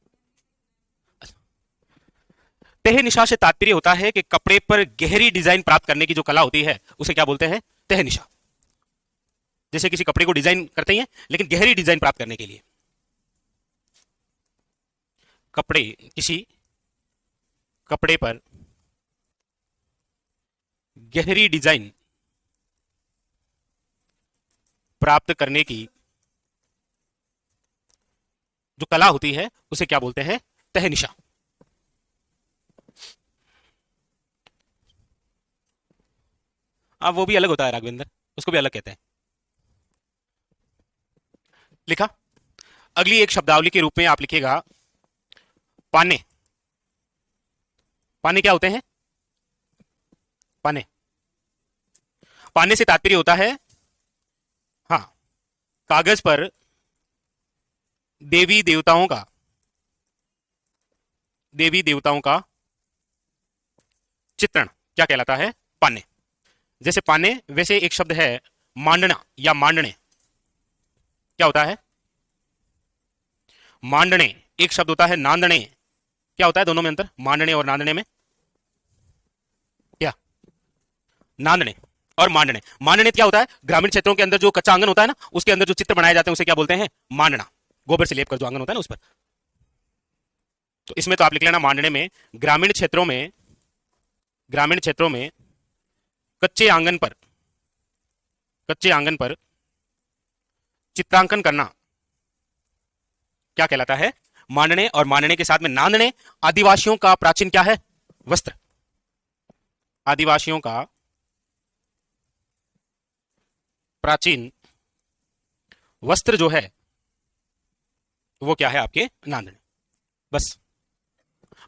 Speaker 1: तहनिशा से तात्पर्य होता है कि कपड़े पर गहरी डिजाइन प्राप्त करने की जो कला होती है उसे क्या बोलते हैं? तहनिशा। जैसे किसी कपड़े को डिजाइन करते ही हैं, लेकिन गहरी डिजाइन प्राप्त करने के लिए कपड़े किसी कपड़े पर गहरी डिजाइन प्राप्त करने की जो कला होती है उसे क्या बोलते हैं? तहनिशा। अब वो भी अलग होता है राघवेंद्र, उसको भी अलग कहते हैं। लिखा। अगली एक शब्दावली के रूप में आप लिखिएगा पाने। पाने क्या होते हैं? पाने। पाने से तात्पर्य होता है, हाँ, कागज पर देवी देवताओं का चित्रण क्या कहलाता है? पाने। जैसे पाने, वैसे एक शब्द है मांडना या मांडने। क्या होता है? मांडने। एक शब्द होता है नांदने। क्या होता है दोनों में अंतर? मांडने और नांदने में क्या? नांदने और मांडने। मांडने क्या होता है? ग्रामीण क्षेत्रों के अंदर जो कच्चा आंगन होता है ना, उसके अंदर जो चित्र बनाए जाते हैं उसे क्या बोलते हैं? मांडना। गोबर से लेप कर जो आंगन होता है ना उस पर। तो इसमें तो आप लिख लेना मांडने में ग्रामीण क्षेत्रों में कच्चे आंगन पर चित्रांकन करना क्या कहलाता है? मांडने। और मांडने के साथ में नांदने। आदिवासियों का प्राचीन क्या है? वस्त्र। आदिवासियों का प्राचीन वस्त्र जो है वो क्या है आपके नांदने। बस।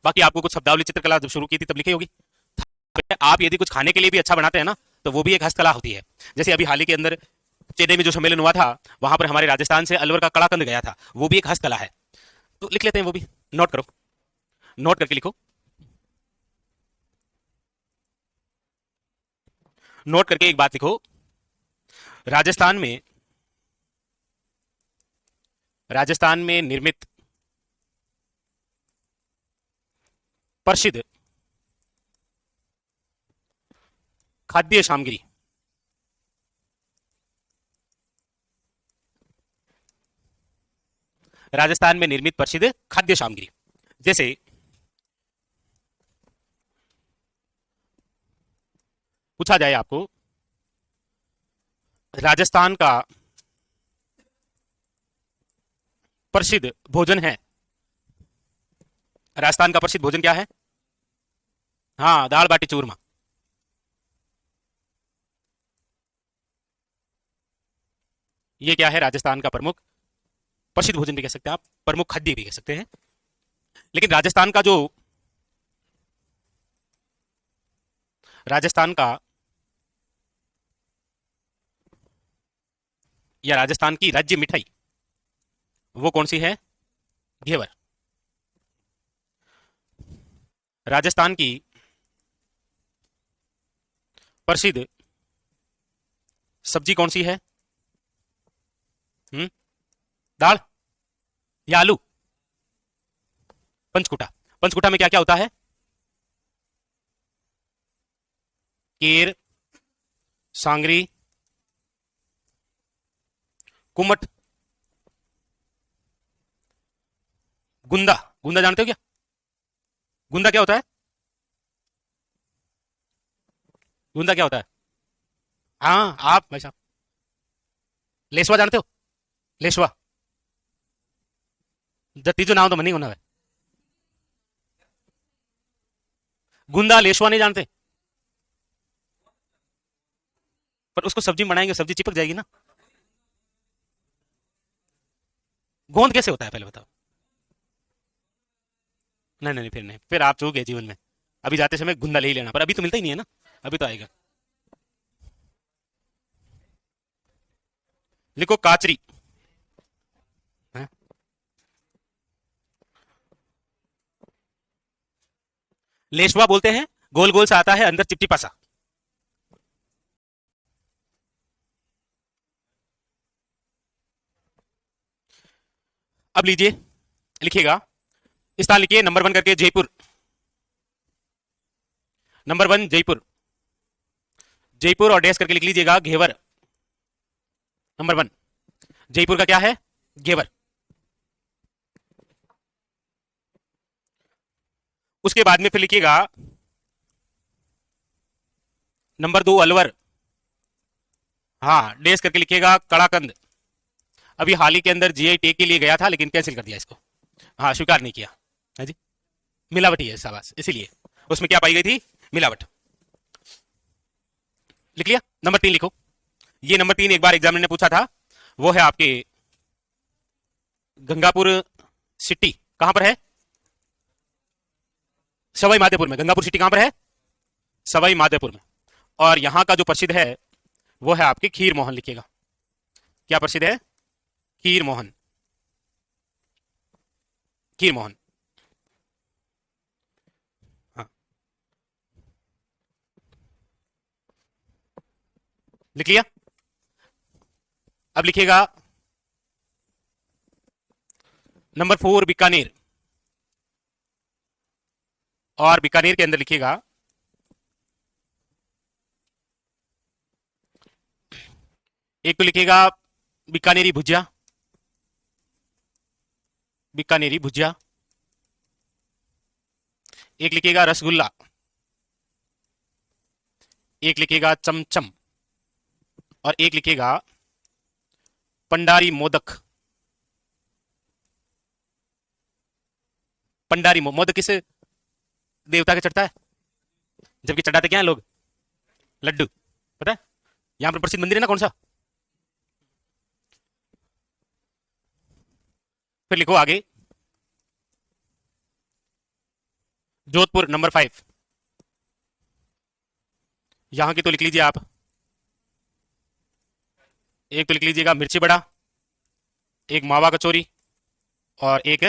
Speaker 1: बाकी आपको कुछ शब्दावली चित्रकला जब शुरू की थी तब लिखी होगी। आप यदि कुछ खाने के लिए भी अच्छा बनाते हैं ना, तो वो भी एक हस्तकला होती है। जैसे अभी हाल ही के अंदर चेन्नई में जो सम्मेलन हुआ था, वहां पर हमारे राजस्थान से अलवर का कड़ाकंद गया था, वो भी एक हस्तकला है। तो लिख लेते हैं वो भी। नोट करो, नोट करके लिखो, नोट करके एक बात लिखो। राजस्थान में, राजस्थान में निर्मित प्रसिद्ध खाद्य सामग्री, राजस्थान में निर्मित प्रसिद्ध खाद्य सामग्री। जैसे पूछा जाए आपको, राजस्थान का प्रसिद्ध भोजन है, राजस्थान का प्रसिद्ध भोजन क्या है? हाँ, दाल बाटी चूरमा। ये क्या है? राजस्थान का प्रमुख प्रसिद्ध भोजन भी कह सकते हैं आप, प्रमुख खाद्य भी कह सकते हैं। लेकिन राजस्थान का जो, राजस्थान का या राजस्थान की राज्य मिठाई वो कौन सी है? घेवर। राजस्थान की प्रसिद्ध सब्जी कौन सी है? दाल या आलू? पंचकुटा। पंचकुटा में क्या क्या होता है? केर, सांगरी, कुमट, गुंदा। गुंदा जानते हो क्या? गुंदा क्या होता है? गुंदा क्या होता है? हाँ, आप भाई साहब लेसवा जानते हो? लेसवा तीजो नाम तो मनी होना है। गुंदा लेसवा नहीं जानते? पर उसको सब्जी बनाएंगे, सब्जी चिपक जाएगी ना। गोंद कैसे होता है पहले बताओ? नहीं नहीं, फिर नहीं, फिर आप चूक गए जीवन में। अभी जाते समय गुंदा ले ही लेना, पर अभी तो मिलता ही नहीं है ना, अभी तो आएगा। लिखो काचरी। है? लेशवा बोलते हैं, गोल गोल सा आता है, अंदर चिपचिपा सा। अब लीजिए, लिखिएगा, इस तरह लिखिए, नंबर 1 करके जयपुर। नंबर 1 जयपुर, जयपुर और डैश करके लिख लीजिएगा घेवर। नंबर 1 जयपुर का क्या है? घेवर। उसके बाद में फिर लिखिएगा नंबर 2 अलवर। हाँ, डैश करके लिखिएगा कड़ाकंद। अभी हाल ही के अंदर जीआई टैग के लिए गया था, लेकिन कैंसिल कर दिया इसको। हाँ, स्वीकार नहीं किया है जी, मिलावटी है शाबाश, इसीलिए। उसमें क्या पाई गई थी? मिलावट। लिख लिया? नंबर 3 लिखो। ये नंबर 3 एक बार एग्जामिनर ने पूछा था, वो है आपके गंगापुर सिटी। कहां पर है? सवाई माधोपुर में। गंगापुर सिटी कहां पर है? सवाई माधोपुर में। और यहां का जो प्रसिद्ध है वो है आपके खीर मोहन। लिखिएगा, क्या प्रसिद्ध है? खीर मोहन। खीर मोहन। हाँ, लिख लिया? अब लिखिएगा नंबर 4 बीकानेर। और बीकानेर के अंदर लिखिएगा एक तो लिखिएगा बीकानेरी भुजिया। बीकानेरी भुजिया। एक लिखिएगा रसगुल्ला। एक लिखिएगा चमचम। और एक लिखिएगा पंडारी मोदक। पंडारी मोदक किस देवता के चढ़ता है? जबकि चढ़ाते क्या है लोग? लड्डू। पता है यहां पर प्रसिद्ध मंदिर है ना, कौन सा? फिर लिखो आगे जोधपुर नंबर 5। यहां की तो लिख लीजिए आप। एक तो लिख लीजिएगा मिर्ची बड़ा, एक मावा कचौरी, और एक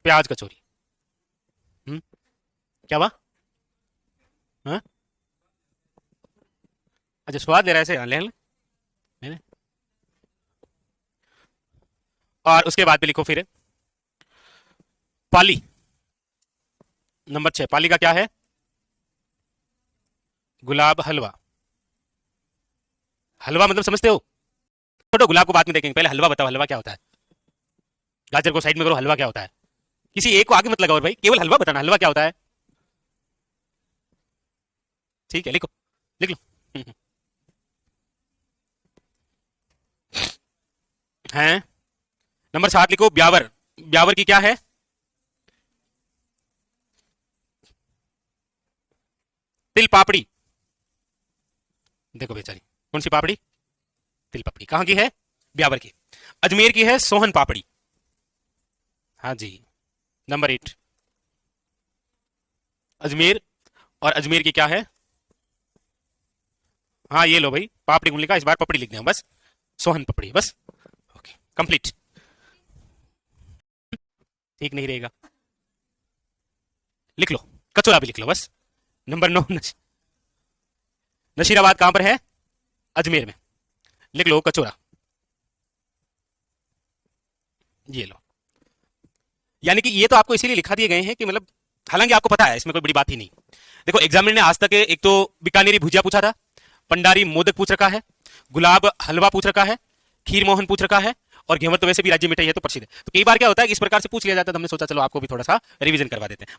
Speaker 1: प्याज कचौरी। क्या हुआ? हाँ? अच्छा स्वाद ले रहा है ऐसे, हाँ, ले ले ले ले। और उसके बाद पे लिखो फिर पाली नंबर 6। पाली का क्या है? गुलाब हलवा। हलवा मतलब समझते हो? छोड़ो गुलाब को बाद में देखेंगे, पहले हलवा बताओ, हलवा क्या होता है? गाजर को साइड में करो, हलवा क्या होता है? किसी एक को आगे मत लगाओ और भाई, केवल हलवा बताना, हलवा क्या होता है? ठीक है, लिखो, लिख लो। हैं? नंबर 7 लिखो ब्यावर। ब्यावर की क्या है? तिल पापड़ी। देखो बेचारी, कौन सी पापड़ी? तिल पापड़ी। कहां की है? ब्यावर की। अजमेर की है सोहन पापड़ी। हाँ जी। नंबर 8 अजमेर। और अजमेर की क्या है? हाँ ये लो भाई, पापड़ी गुन लिखा, इस बार पपड़ी लिख दें बस। सोहन पपड़ी बस। Okay complete. ठीक नहीं रहेगा, लिख लो। कचौरा भी लिख लो बस। नंबर 9 नशीराबाद कहां पर है? अजमेर में। लिख लो कचौरा। ये लो। यानी कि ये तो आपको इसीलिए लिखा दिए गए हैं कि मतलब, हालांकि आपको पता है इसमें कोई बड़ी बात ही नहीं। देखो एग्जामिनर ने आज तक एक तो बीकानेरी भुजिया पूछा था, पंडारी मोदक पूछ रखा है, गुलाब हलवा पूछ रखा है, खीर मोहन पूछ रखा है, और घेवर तो वैसे भी राज्य मिठाई है तो प्रसिद्ध है। तो कई बार क्या होता है कि इस प्रकार से पूछ लिया जाता है, तो हमने सोचा चलो आपको भी थोड़ा सा रिवीजन करवा देते हैं।